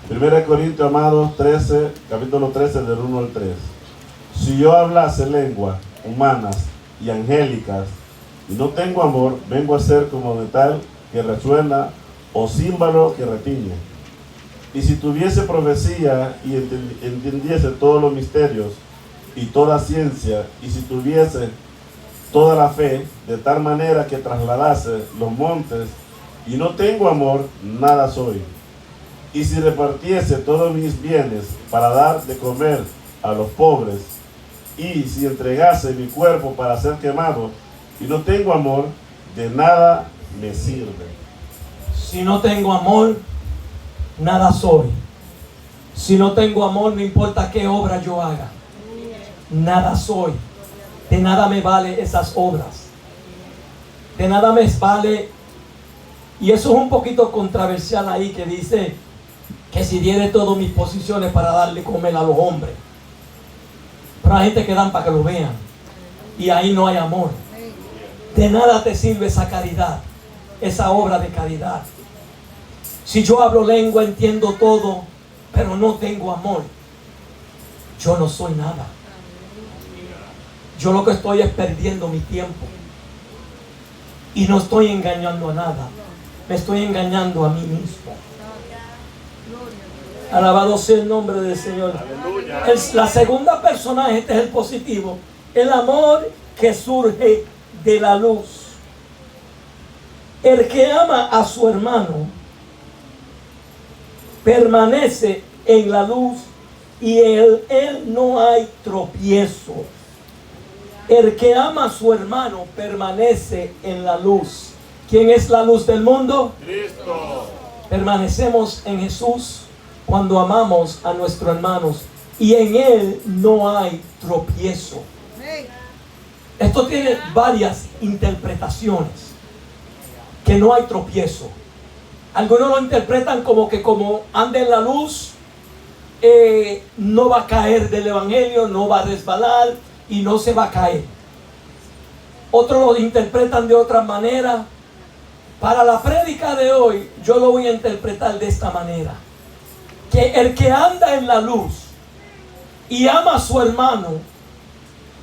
1 Corintios, amados, 13, capítulo 13 del 1 al 3. Si yo hablase lenguas humanas y angélicas y no tengo amor, vengo a ser como metal que resuena o címbalo que retiñe. Y si tuviese profecía y entendiese todos los misterios y toda ciencia, y si tuviese toda la fe, de tal manera que trasladase los montes, y no tengo amor, nada soy. Y si repartiese todos mis bienes para dar de comer a los pobres, y si entregase mi cuerpo para ser quemado, y no tengo amor, de nada me sirve. Si no tengo amor, nada soy. Si no tengo amor, no importa qué obra yo haga, nada soy. De nada me vale esas obras. De nada me vale. Y eso es un poquito controversial ahí, que dice que si diere todas mis posiciones para darle comer a los hombres. Pero hay gente que dan para que lo vean, y ahí no hay amor. De nada te sirve esa caridad, esa obra de caridad. Si yo hablo lengua, entiendo todo, pero no tengo amor, yo no soy nada. yo lo que estoy es perdiendo mi tiempo. Y no estoy engañando a nada. Me estoy engañando a mí mismo. Alabado sea el nombre del Señor. Aleluya. La segunda persona, este es el positivo. El amor que surge de la luz. El que ama a su hermano permanece en la luz y en él no hay tropiezo. El que ama a su hermano permanece en la luz. ¿Quién es la luz del mundo? Cristo. Permanecemos en Jesús cuando amamos a nuestros hermanos y en él no hay tropiezo. Esto tiene varias interpretaciones. Que no hay tropiezo. Algunos lo interpretan como que como anda en la luz, no va a caer del evangelio, no va a resbalar y no se va a caer. Otros lo interpretan de otra manera. Para la prédica de hoy, yo lo voy a interpretar de esta manera: que el que anda en la luz y ama a su hermano,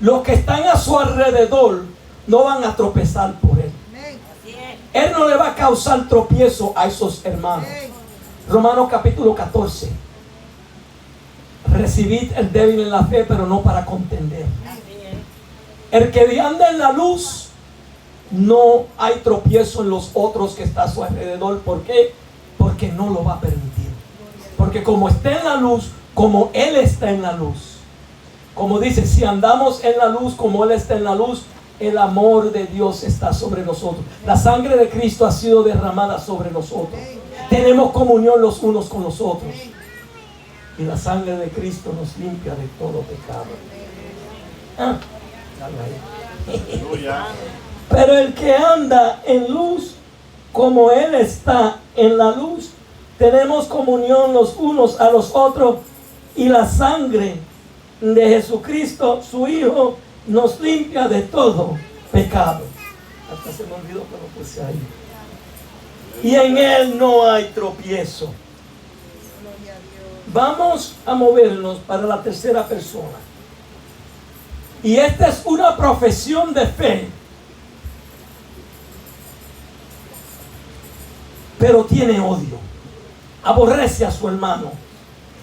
los que están a su alrededor no van a tropezar por él. Él no le va a causar tropiezo a esos hermanos. Romanos capítulo 14. Recibid el débil en la fe, pero no para contender. El que anda en la luz, no hay tropiezo en los otros que están a su alrededor. ¿Por qué? Porque no lo va a permitir. Porque como está en la luz, como Él está en la luz. Como dice, si andamos en la luz como Él está en la luz, el amor de Dios está sobre nosotros. La sangre de Cristo ha sido derramada sobre nosotros. Tenemos comunión los unos con los otros. Y la sangre de Cristo nos limpia de todo pecado. Aleluya. Pero el que anda en luz, como Él está en la luz, tenemos comunión los unos a los otros. Y la sangre de Jesucristo, su Hijo, nos limpia de todo pecado. Hasta se me olvidó que lo puse ahí. Y en Él no hay tropiezo. Vamos a movernos para la tercera persona. Y esta es una profesión de fe, pero tiene odio. Aborrece a su hermano.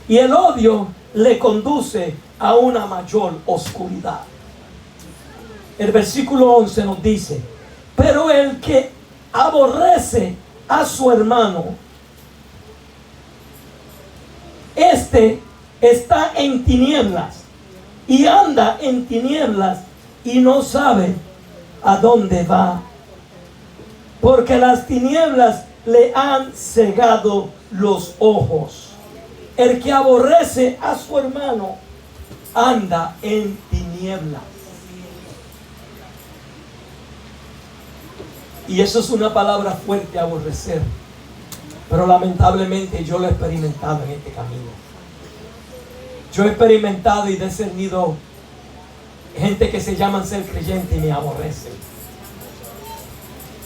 Y el odio le conduce a una mayor oscuridad. El versículo 11 nos dice: pero el que aborrece a su hermano, este está en tinieblas y anda en tinieblas y no sabe a dónde va, porque las tinieblas le han cegado los ojos. El que aborrece a su hermano anda en tinieblas. Y eso es una palabra fuerte, aborrecer. Pero lamentablemente yo lo he experimentado en este camino. Yo he experimentado y discernido gente que se llaman ser creyente y me aborrecen.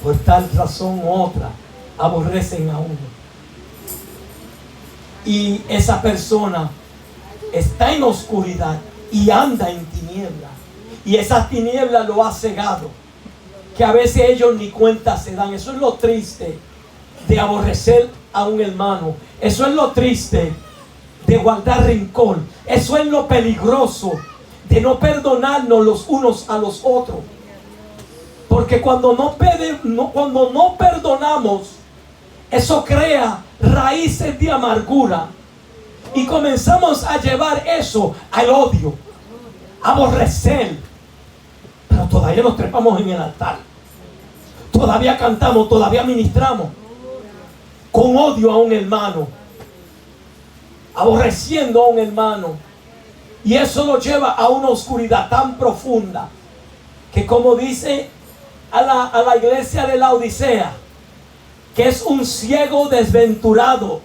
Por tal razón u otra, aborrecen a uno. Y esa persona está en oscuridad y anda en tinieblas. Y esa tiniebla lo ha cegado, que a veces ellos ni cuenta se dan. Eso es lo triste de aborrecer a un hermano. Eso es lo triste de guardar rencor. Eso es lo peligroso de no perdonarnos los unos a los otros. Porque cuando no perdonamos, eso crea raíces de amargura. Y comenzamos a llevar eso al odio, aborrecer. Pero todavía nos trepamos en el altar. Todavía cantamos, todavía ministramos con odio a un hermano, aborreciendo a un hermano. Y eso lo lleva a una oscuridad tan profunda que, como dice a la iglesia de la Odisea, que es un ciego desventurado,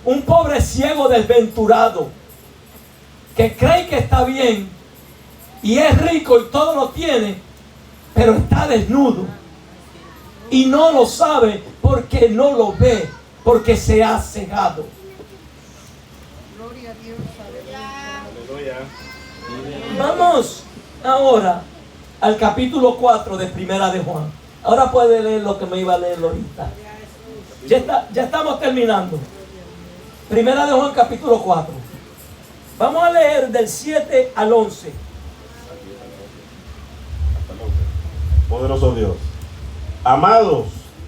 un pobre ciego desventurado, que cree que está bien y es rico y todo lo tiene, pero está desnudo y no lo sabe porque no lo ve, porque se ha cegado. Gloria a Dios. Aleluya. Vamos ahora al capítulo 4 de Primera de Juan. Ahora puede leer lo que me iba a leer ahorita. Ya estamos terminando. Primera de Juan capítulo 4. Vamos a leer del 7 al 11. Poderoso Dios. Amados,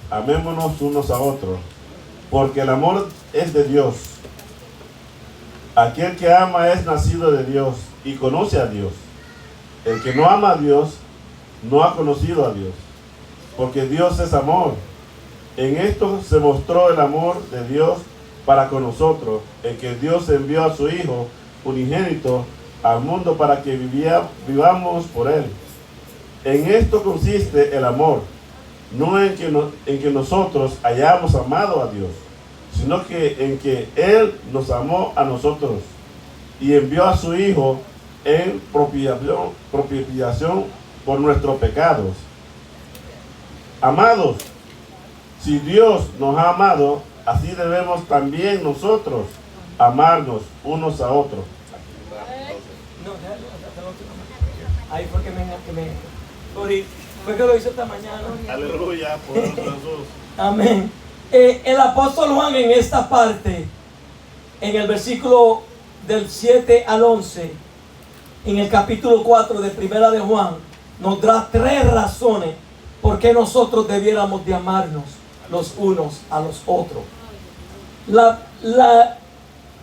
amémonos unos a otros, porque el amor es de Dios. Aquel que ama es nacido de Dios y conoce a Dios. El que no ama a Dios no ha conocido a Dios, porque Dios es amor. En esto se mostró el amor de Dios para con nosotros, en que Dios envió a su Hijo unigénito al mundo para que vivamos por Él. En esto consiste el amor, no en que nosotros hayamos amado a Dios, sino que en que Él nos amó a nosotros y envió a su Hijo en propiciación por nuestros pecados. Amados, si Dios nos ha amado, así debemos también nosotros amarnos unos a otros. Ahí fue que fue que lo hizo esta mañana. Aleluya, poderoso Jesús. Amén. El apóstol Juan en esta parte, en el versículo del 7 al 11, en el capítulo 4 de Primera de Juan, nos da 3 razones por qué nosotros debiéramos de amarnos los unos a los otros.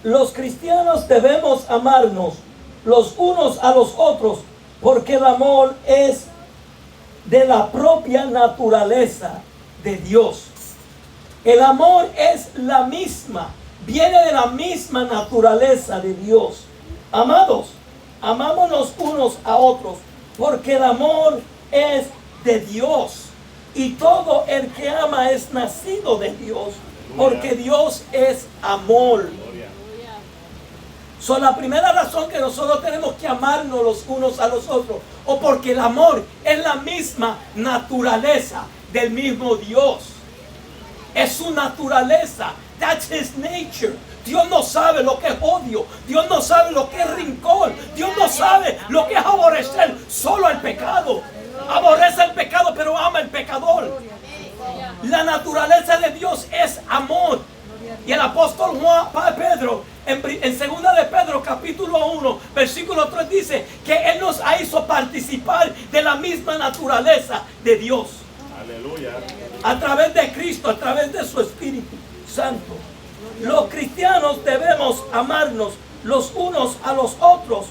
Los cristianos debemos amarnos los unos a los otros porque el amor es de la propia naturaleza de Dios. El amor es la misma, viene de la misma naturaleza de Dios. Amados, amámonos unos a otros porque el amor es de Dios. Y todo el que ama es nacido de Dios, porque Dios es amor. La primera razón que nosotros tenemos que amarnos los unos a los otros, o porque el amor es la misma naturaleza del mismo Dios. Es su naturaleza. That's his nature. Dios no sabe lo que es odio. Dios no sabe lo que es rencor. Dios no sabe lo que es aborrecer solo el pecado. Aborrece el pecado, pero ama el pecador. La naturaleza de Dios es amor. Y el apóstol Pedro, en segunda de Pedro, capítulo 1, versículo 3, dice que Él nos hizo participar de la misma naturaleza de Dios. Aleluya. A través de Cristo, a través de su Espíritu Santo. Los cristianos debemos amarnos los unos a los otros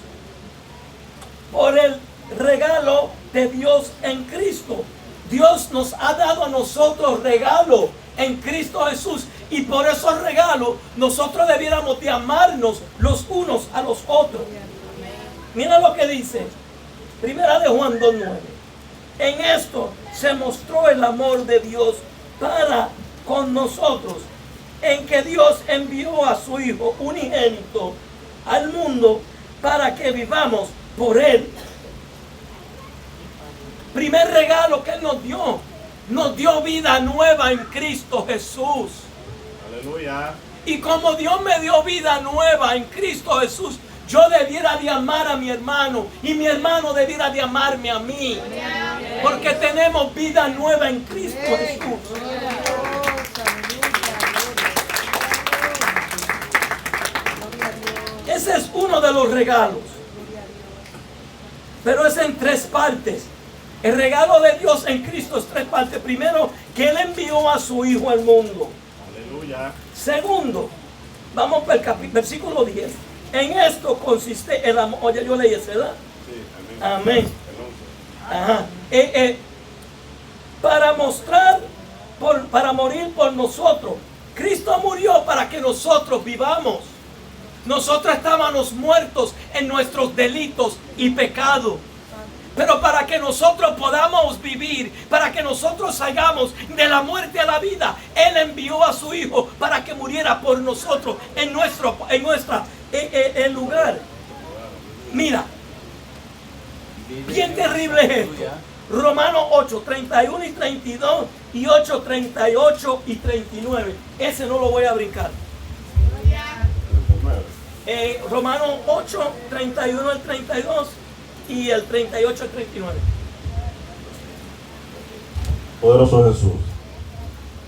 por el regalo de Dios en Cristo. Dios nos ha dado a nosotros regalo en Cristo Jesús, y por esos regalos nosotros debiéramos de amarnos los unos a los otros. Mira lo que dice Primera de Juan 2:9. En esto se mostró el amor de Dios para con nosotros, en que Dios envió a su Hijo unigénito al mundo para que vivamos por Él. Primer regalo que Él nos dio vida nueva en Cristo Jesús. Aleluya. Y como Dios me dio vida nueva en Cristo Jesús, yo debiera de amar a mi hermano y mi hermano debiera de amarme a mí. Porque tenemos vida nueva en Cristo Jesús. Ese es uno de los regalos. Pero es en 3 partes. El regalo de Dios en Cristo es 3 partes. Primero, que Él envió a su Hijo al mundo. Aleluya. Segundo, vamos para el versículo 10. En esto consiste el amor. Oye, yo leí ese, ¿verdad? Sí, Amén. Ajá. Para morir por nosotros. Cristo murió para que nosotros vivamos. Nosotros estábamos muertos en nuestros delitos y pecados. Pero para que nosotros podamos vivir, para que nosotros salgamos de la muerte a la vida, Él envió a su Hijo para que muriera por nosotros en nuestro lugar. Mira, bien terrible es esto. Romanos 8, 31 y 32 y 8, 38 y 39. Ese no lo voy a brincar. Romanos 8, 31 al 32 y el 38 al 39. Poderoso Jesús.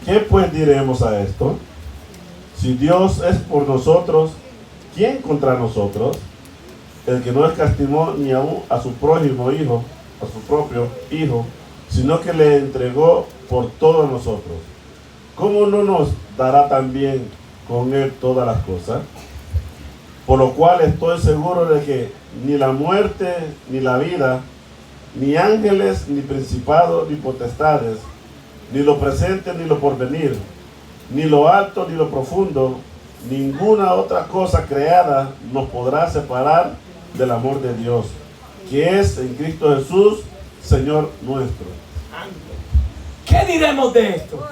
¿Qué pues diremos a esto? Si Dios es por nosotros, ¿quién contra nosotros? El que no escatimó ni aún a su prójimo hijo, a su propio hijo, sino que le entregó por todos nosotros. ¿Cómo no nos dará también con él todas las cosas? Por lo cual estoy seguro de que ni la muerte, ni la vida, ni ángeles, ni principados, ni potestades, ni lo presente, ni lo porvenir, ni lo alto, ni lo profundo, ninguna otra cosa creada nos podrá separar del amor de Dios, que es en Cristo Jesús, Señor nuestro. ¿Qué diremos de esto?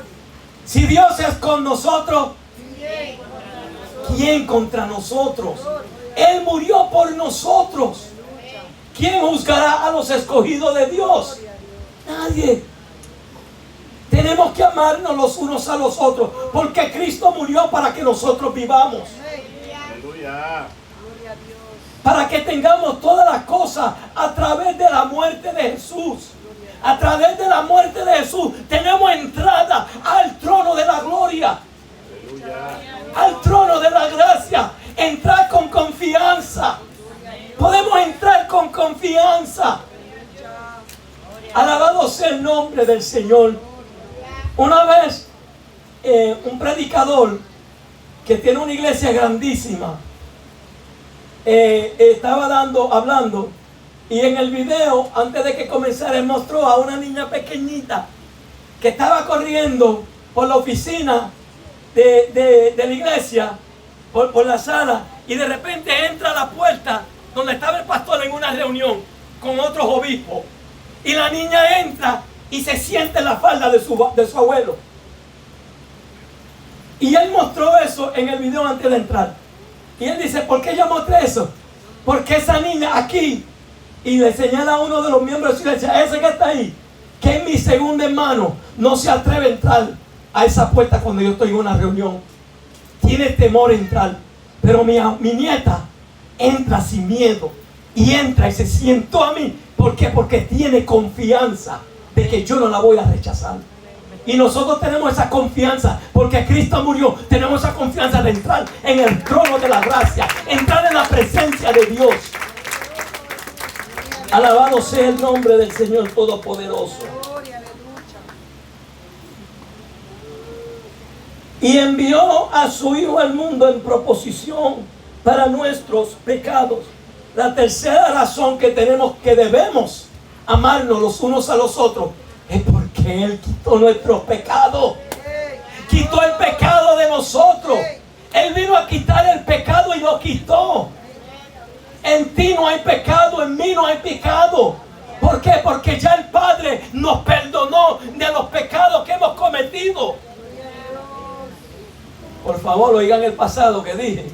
Si Dios es con nosotros, ¿quién contra nosotros? Él murió por nosotros. ¿Quién juzgará a los escogidos de Dios? Nadie. Tenemos que amarnos los unos a los otros, porque Cristo murió para que nosotros vivamos. Aleluya. Para que tengamos todas las cosas a través de la muerte de Jesús. A través de la muerte de Jesús tenemos entrada al trono de la gloria. Al trono de la gracia. Entrar con confianza. Podemos entrar con confianza. Alabado sea el nombre del Señor. Una vez un predicador que tiene una iglesia grandísima estaba hablando, y en el video, antes de que comenzara, él mostró a una niña pequeñita que estaba corriendo por la oficina de la iglesia, por la sala, y de repente entra a la puerta donde estaba el pastor en una reunión con otros obispos, y la niña entra y se siente en la falda de su abuelo. Y él mostró eso en el video antes de entrar. Y él dice, ¿por qué yo mostré eso? Porque esa niña aquí, y le señala a uno de los miembros de su iglesia, ese que está ahí, que es mi segunda hermano, no se atreve a entrar a esa puerta cuando yo estoy en una reunión. Tiene temor a entrar. Pero mi nieta entra sin miedo. Y entra y se sientó a mí. ¿Por qué? Porque tiene confianza de que yo no la voy a rechazar. Y nosotros tenemos esa confianza porque Cristo murió. Tenemos esa confianza de entrar en el trono de la gracia, entrar en la presencia de Dios. Alabado sea el nombre del Señor Todopoderoso. Y envió a su Hijo al mundo en proposición para nuestros pecados. La tercera razón que debemos amarnos los unos a los otros es porque Él quitó nuestros pecados. Quitó el pecado de nosotros. Él vino a quitar el pecado y lo quitó. En ti no hay pecado, en mí no hay pecado. ¿Por qué? Porque ya el Padre nos perdonó de los pecados que hemos cometido. Por favor, oigan el pasado que dije.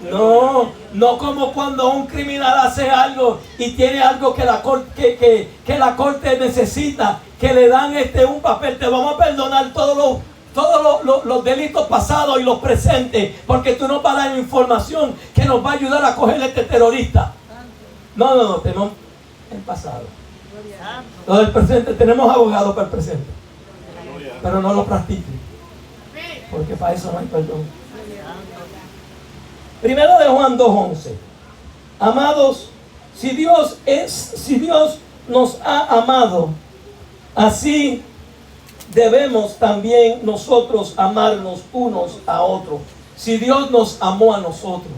No como cuando un criminal hace algo y tiene algo que la corte necesita, que le dan un papel. Te vamos a perdonar todos los delitos pasados y los presentes, porque tú nos vas a dar información que nos va a ayudar a coger a este terorista. No, tenemos el pasado. Lo del presente, tenemos abogados para el presente, pero no lo practiquen, porque para eso no hay perdón. Primero de Juan 2:11. Amados, si Dios nos ha amado, así debemos también nosotros amarnos unos a otros. Si Dios nos amó a nosotros,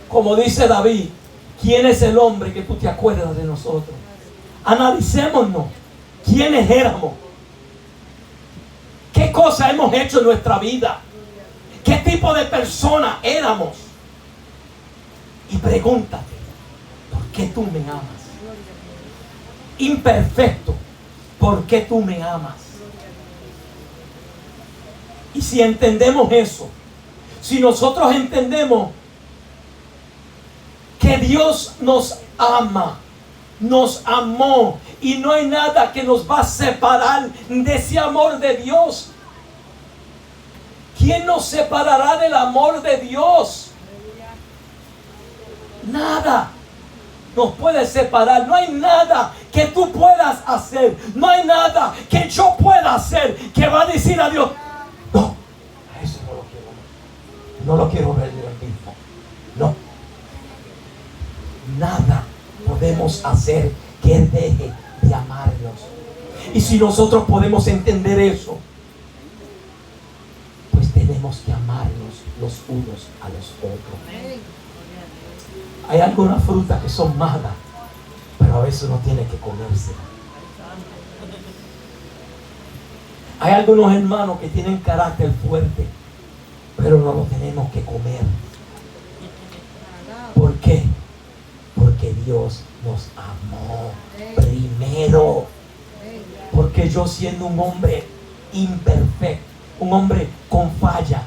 como dice David, ¿quién es el hombre que tú te acuerdas de nosotros? Analicémonos. ¿Quiénes éramos? ¿Qué cosas hemos hecho en nuestra vida? ¿Qué tipo de persona éramos? Y pregúntate, ¿por qué tú me amas? Imperfecto, ¿por qué tú me amas? Y si entendemos eso, si nosotros entendemos que Dios nos ama, nos amó, y no hay nada que nos va a separar de ese amor de Dios. ¿Quién nos separará del amor de Dios? Nada. nos puede separar. No hay nada que tú puedas hacer. No hay nada que yo pueda hacer que va a decir a Dios: no, a eso no lo quiero ver. No lo quiero ver en vivo. No. Nada podemos hacer que Él deje de amarnos. Y si nosotros podemos entender eso, pues tenemos que amarnos los unos a los otros. Hay algunas frutas que son malas, pero a veces uno tiene que comerse. Hay algunos hermanos que tienen carácter fuerte, pero no lo tenemos que comer. ¿Por qué? Porque Dios nos amó primero. Porque yo, siendo un hombre imperfecto, un hombre con falla,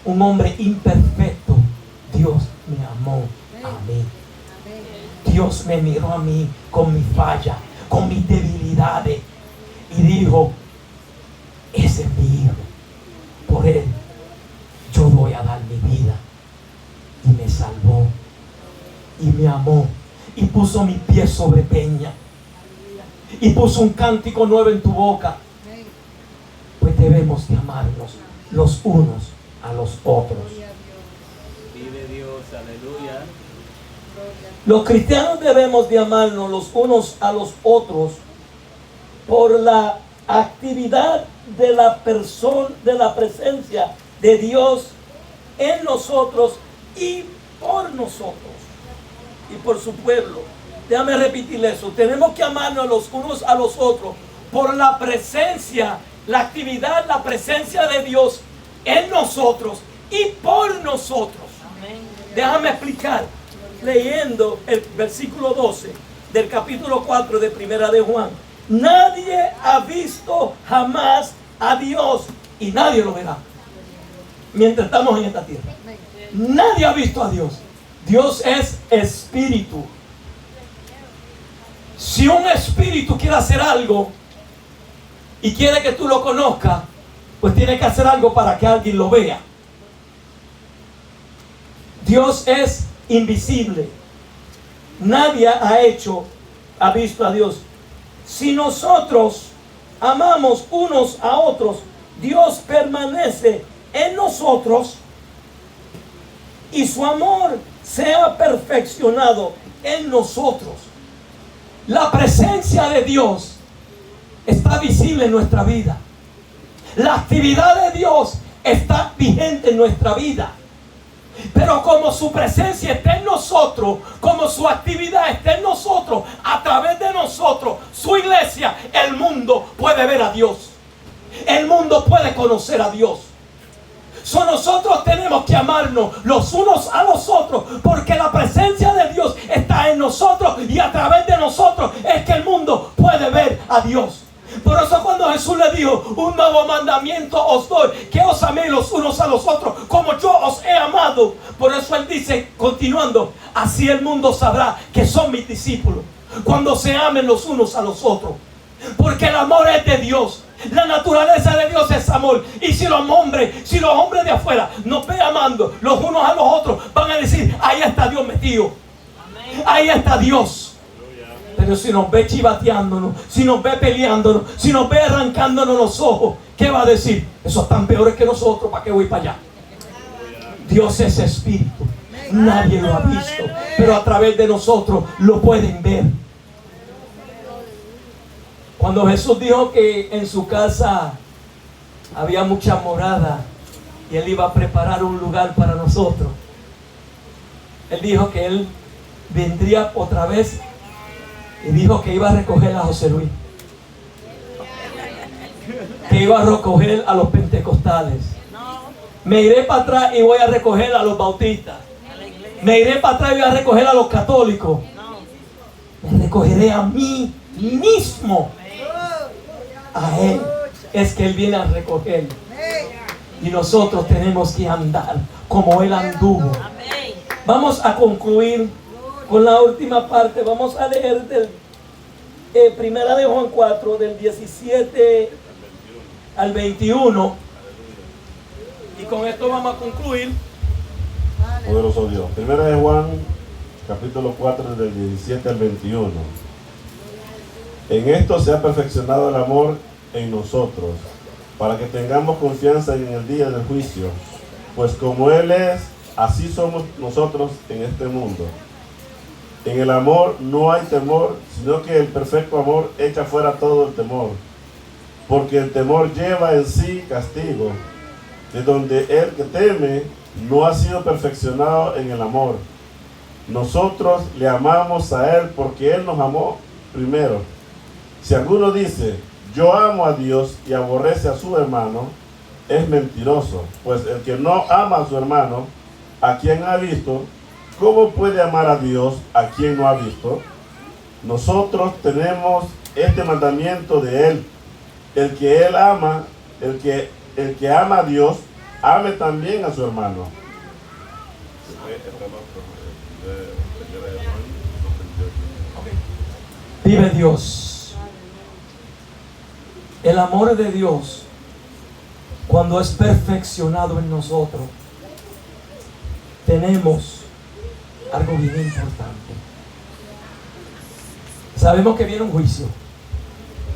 un hombre imperfecto, Dios me amó a mí. Dios me miró a mí con mi falla, con mis debilidades, y dijo: ese es mi hijo, por él yo voy a dar mi vida. Y me salvó y me amó y puso mi pie sobre peña y puso un cántico nuevo en tu boca. Pues debemos de amarnos los unos a los otros. Vive Dios, aleluya. Los cristianos debemos de amarnos los unos a los otros por la actividad de la persona, de la presencia de Dios en nosotros y por nosotros y por su pueblo. Déjame repetir eso. Tenemos que amarnos los unos a los otros por la presencia, la actividad, la presencia de Dios en nosotros y por nosotros. Déjame explicar leyendo el versículo 12 del capítulo 4 de Primera de Juan. Nadie ha visto jamás a Dios y nadie lo verá mientras estamos en esta tierra. Nadie ha visto a Dios. Dios es espíritu. Si un espíritu quiere hacer algo y quiere que tú lo conozcas, pues tiene que hacer algo para que alguien lo vea. Dios es invisible. Nadie ha visto a Dios. Si nosotros amamos unos a otros, Dios permanece en nosotros y su amor se ha perfeccionado en nosotros. La presencia de Dios está visible en nuestra vida. La actividad de Dios está vigente en nuestra vida. Pero como su presencia está en nosotros, como su actividad está en nosotros, a través de nosotros, su iglesia, el mundo puede ver a Dios. El mundo puede conocer a Dios. Nosotros tenemos que amarnos los unos a los otros, porque la presencia de Dios está en nosotros y a través de nosotros es que el mundo puede ver a Dios. Por eso cuando Jesús le dijo: un nuevo mandamiento os doy, que os améis los unos a los otros como yo os he amado. Por eso Él dice, continuando: así el mundo sabrá que son mis discípulos, cuando se amen los unos a los otros. Porque el amor es de Dios. La naturaleza de Dios es amor. Y si los hombres de afuera nos ven amando los unos a los otros, van a decir: ahí está Dios metido, ahí está Dios. Pero si nos ve chivateándonos, si nos ve peleándonos, si nos ve arrancándonos los ojos, ¿qué va a decir? Esos están peores que nosotros, ¿para qué voy para allá? Dios es espíritu. Nadie lo ha visto, pero a través de nosotros lo pueden ver. Cuando Jesús dijo que en su casa había mucha morada y Él iba a preparar un lugar para nosotros, Él dijo que Él vendría otra vez y dijo que iba a recoger a José Luis, que iba a recoger a los pentecostales. Me iré para atrás y voy a recoger a los bautistas. Me iré para atrás y voy a recoger a los católicos. Me recogeré a mí mismo. A Él es que Él viene a recoger. Y nosotros tenemos que andar como Él anduvo. Vamos a concluir con la última parte. Vamos a leer del Primera de Juan 4, del 17 al 21. Y con esto vamos a concluir. Poderoso Dios. Primera de Juan capítulo 4, del 17 al 21. En esto se ha perfeccionado el amor en nosotros, para que tengamos confianza en el día del juicio. Pues como Él es, así somos nosotros en este mundo. En el amor no hay temor, sino que el perfecto amor echa fuera todo el temor. Porque el temor lleva en sí castigo, de donde el que teme no ha sido perfeccionado en el amor. Nosotros le amamos a Él porque Él nos amó primero. Si alguno dice, yo amo a Dios y aborrece a su hermano, es mentiroso, pues el que no ama a su hermano, a quien ha visto, ¿cómo puede amar a Dios a quien no ha visto? Nosotros tenemos este mandamiento de Él: el que Él ama, el que ama a Dios, ame también a su hermano. Vive Dios. El amor de Dios, cuando es perfeccionado en nosotros, tenemos algo bien importante. Sabemos que viene un juicio.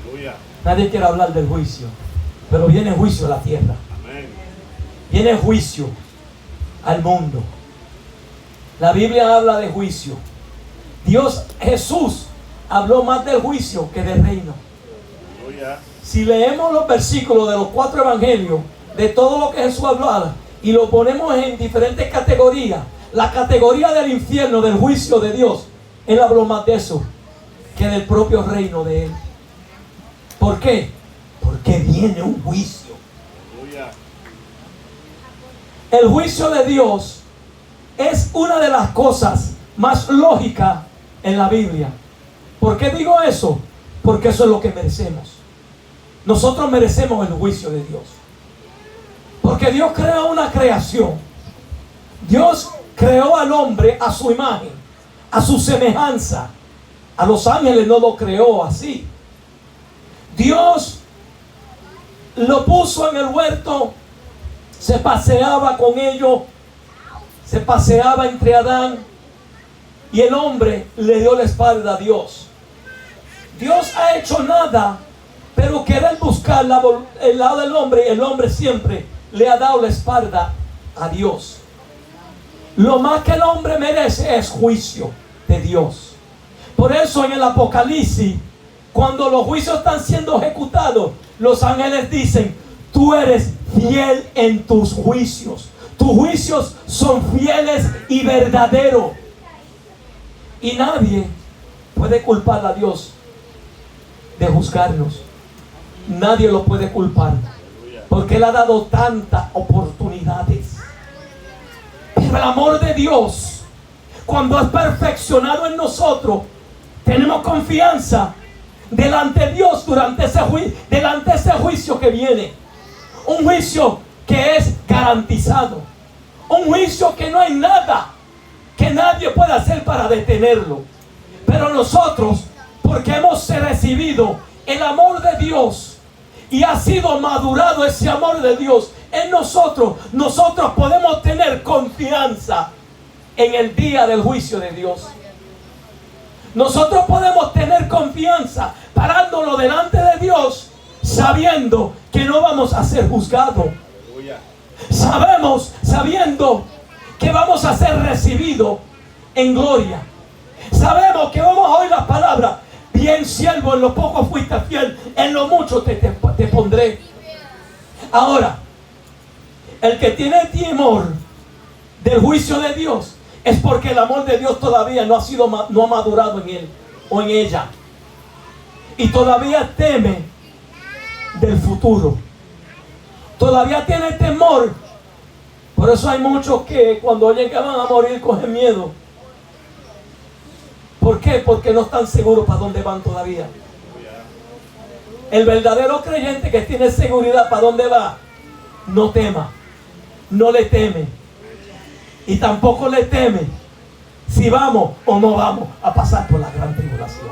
Aleluya. Nadie quiere hablar del juicio, pero viene juicio a la tierra. Amén. Viene juicio al mundo. La Biblia habla de juicio. Jesús habló más del juicio que del reino. Aleluya. Si leemos los versículos de los 4 evangelios, de todo lo que Jesús hablaba, y lo ponemos en diferentes categorías, la categoría del infierno, del juicio de Dios, Él habló más de eso que del propio reino de Él. ¿Por qué? Porque viene un juicio. Aleluya. El juicio de Dios es una de las cosas más lógicas en la Biblia. ¿Por qué digo eso? Porque eso es lo que merecemos. Nosotros merecemos el juicio de Dios. Porque Dios creó una creación. Dios creó al hombre a su imagen, a su semejanza. A los ángeles no lo creó así. Dios lo puso en el huerto, se paseaba con ellos, se paseaba entre Adán, y el hombre le dio la espalda a Dios. Dios ha hecho nada, pero querer buscar el lado del hombre, y el hombre siempre le ha dado la espalda a Dios. Lo más que el hombre merece es juicio de Dios. Por eso en el Apocalipsis, cuando los juicios están siendo ejecutados, los ángeles dicen, tú eres fiel en tus juicios. Tus juicios son fieles y verdaderos. Y nadie puede culpar a Dios de juzgarnos. Nadie lo puede culpar, porque Él ha dado tantas oportunidades. Pero el amor de Dios, cuando es perfeccionado en nosotros, tenemos confianza delante de Dios delante de ese juicio que viene. Un juicio que es garantizado. Un juicio que no hay nada que nadie pueda hacer para detenerlo. Pero nosotros, porque hemos recibido el amor de Dios y ha sido madurado ese amor de Dios en nosotros, nosotros podemos tener confianza en el día del juicio de Dios. Nosotros podemos tener confianza parándonos delante de Dios, sabiendo que no vamos a ser juzgados. Sabiendo que vamos a ser recibidos en gloria. Sabemos que vamos a oír las palabras: bien siervo, en lo poco fuiste fiel, en lo mucho te pondré. Ahora, el que tiene temor del juicio de Dios es porque el amor de Dios todavía no ha madurado en él o en ella, y todavía teme del futuro. Todavía tiene temor. Por eso hay muchos que cuando oyen que van a morir cogen miedo. ¿Por qué? Porque no están seguros para dónde van todavía. El verdadero creyente que tiene seguridad para dónde va, no tema, no le teme, y tampoco le teme si vamos o no vamos a pasar por la gran tribulación,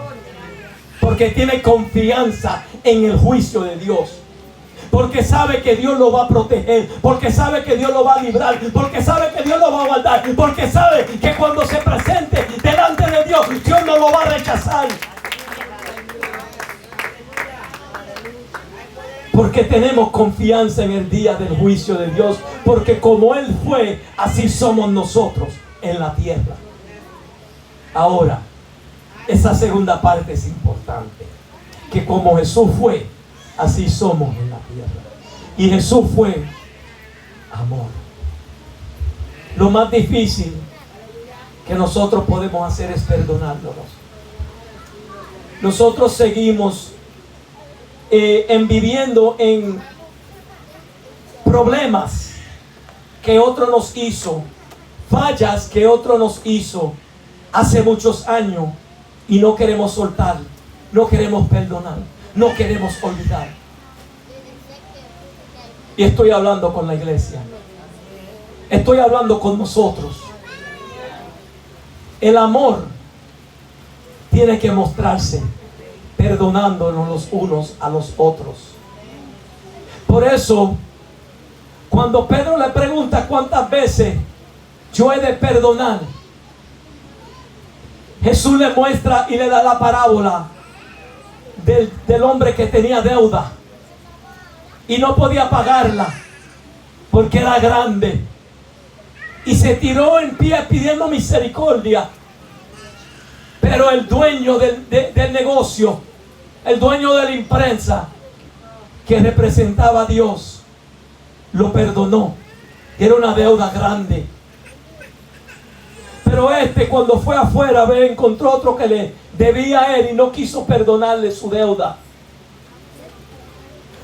porque tiene confianza en el juicio de Dios, porque sabe que Dios lo va a proteger, porque sabe que Dios lo va a librar, porque sabe que Dios lo va a guardar, porque sabe que cuando se presente delante de Dios, Dios no lo va a rechazar. Porque tenemos confianza en el día del juicio de Dios. Porque como Él fue, así somos nosotros en la tierra. Ahora, esa segunda parte es importante. Que como Jesús fue, así somos en la tierra. Y Jesús fue amor. Lo más difícil que nosotros podemos hacer es perdonarnos. Nosotros seguimos viviendo en problemas que otro nos hizo, fallas que otro nos hizo hace muchos años, y no queremos soltar, no queremos perdonar, no queremos olvidar. Y estoy hablando con la iglesia, estoy hablando con nosotros. El amor tiene que mostrarse perdonándonos los unos a los otros. Por eso, cuando Pedro le pregunta cuántas veces yo he de perdonar, Jesús le muestra y le da la parábola del hombre que tenía deuda y no podía pagarla porque era grande, y se tiró en pie pidiendo misericordia. Pero el dueño del negocio, el dueño de la imprenta, que representaba a Dios, lo perdonó. Era una deuda grande. Pero cuando fue afuera, encontró otro que le debía a él y no quiso perdonarle su deuda.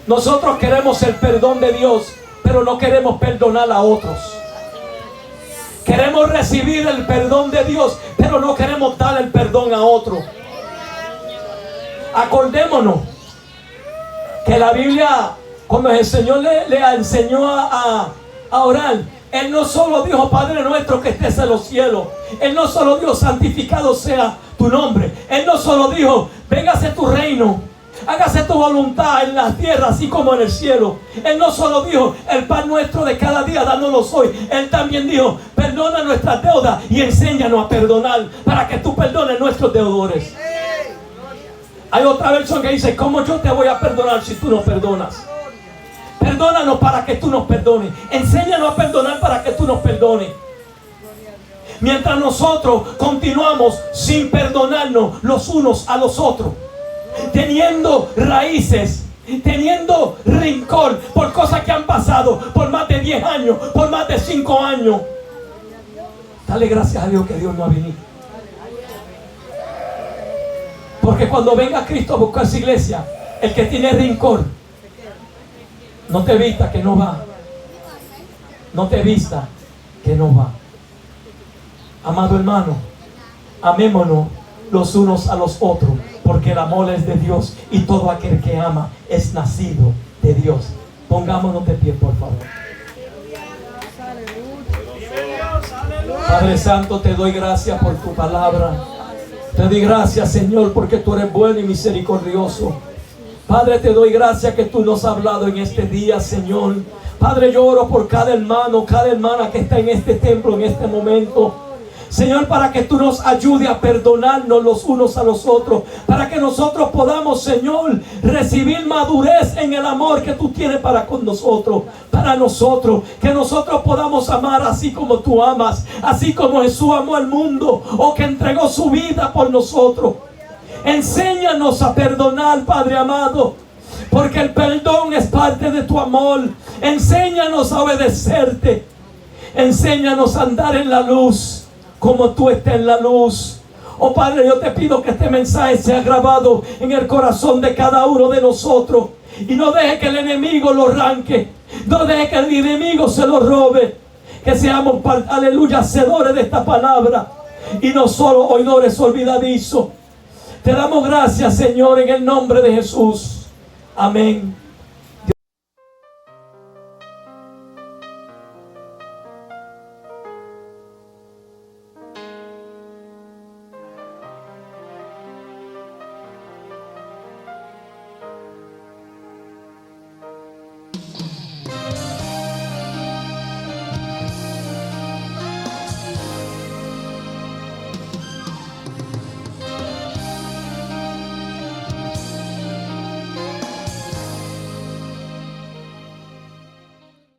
Nosotros queremos el perdón de Dios, pero no queremos perdonar a otros. Queremos recibir el perdón de Dios, pero no queremos dar el perdón a otro. Acordémonos que la Biblia, cuando el Señor le enseñó a orar, Él no solo dijo: Padre nuestro que estés en los cielos. Él no solo dijo: santificado sea tu nombre. Él no solo dijo: véngase tu reino, hágase tu voluntad en la tierra así como en el cielo. Él no solo dijo: el pan nuestro de cada día dánoslo hoy. Él también dijo: perdona nuestras deudas y enséñanos a perdonar, para que tú perdones nuestros deudores. Hay otra versión que dice: ¿cómo yo te voy a perdonar si tú no perdonas? Perdónanos para que tú nos perdones. Enséñanos a perdonar para que tú nos perdones. Mientras nosotros continuamos sin perdonarnos los unos a los otros, teniendo raíces, teniendo rencor por cosas que han pasado por más de 10 años, por más de 5 años. Dale gracias a Dios que Dios no ha venido. Porque cuando venga Cristo a buscar su iglesia, el que tiene rencor, no te vista que no va. No te vista que no va. Amado hermano, amémonos los unos a los otros, porque el amor es de Dios, y todo aquel que ama es nacido de Dios. Pongámonos de pie, por favor. Padre Santo, te doy gracias por tu palabra. Te doy gracias, Señor, porque tú eres bueno y misericordioso. Padre, te doy gracias que tú nos has hablado en este día, Señor. Padre, yo oro por cada hermano, cada hermana que está en este templo en este momento, Señor, para que tú nos ayudes a perdonarnos los unos a los otros, para que nosotros podamos, Señor, recibir madurez en el amor que tú tienes para con nosotros, para nosotros, que nosotros podamos amar así como tú amas, así como Jesús amó al mundo, o que entregó su vida por nosotros. Enséñanos a perdonar, Padre amado, porque el perdón es parte de tu amor. Enséñanos a obedecerte. Enséñanos a andar en la luz como tú estás en la luz. Oh Padre, yo te pido que este mensaje sea grabado en el corazón de cada uno de nosotros, y no deje que el enemigo lo arranque, no deje que el enemigo se lo robe. Que seamos, aleluya, hacedores de esta palabra y no solo oidores olvidadizos. Te damos gracias, Señor, en el nombre de Jesús. Amén.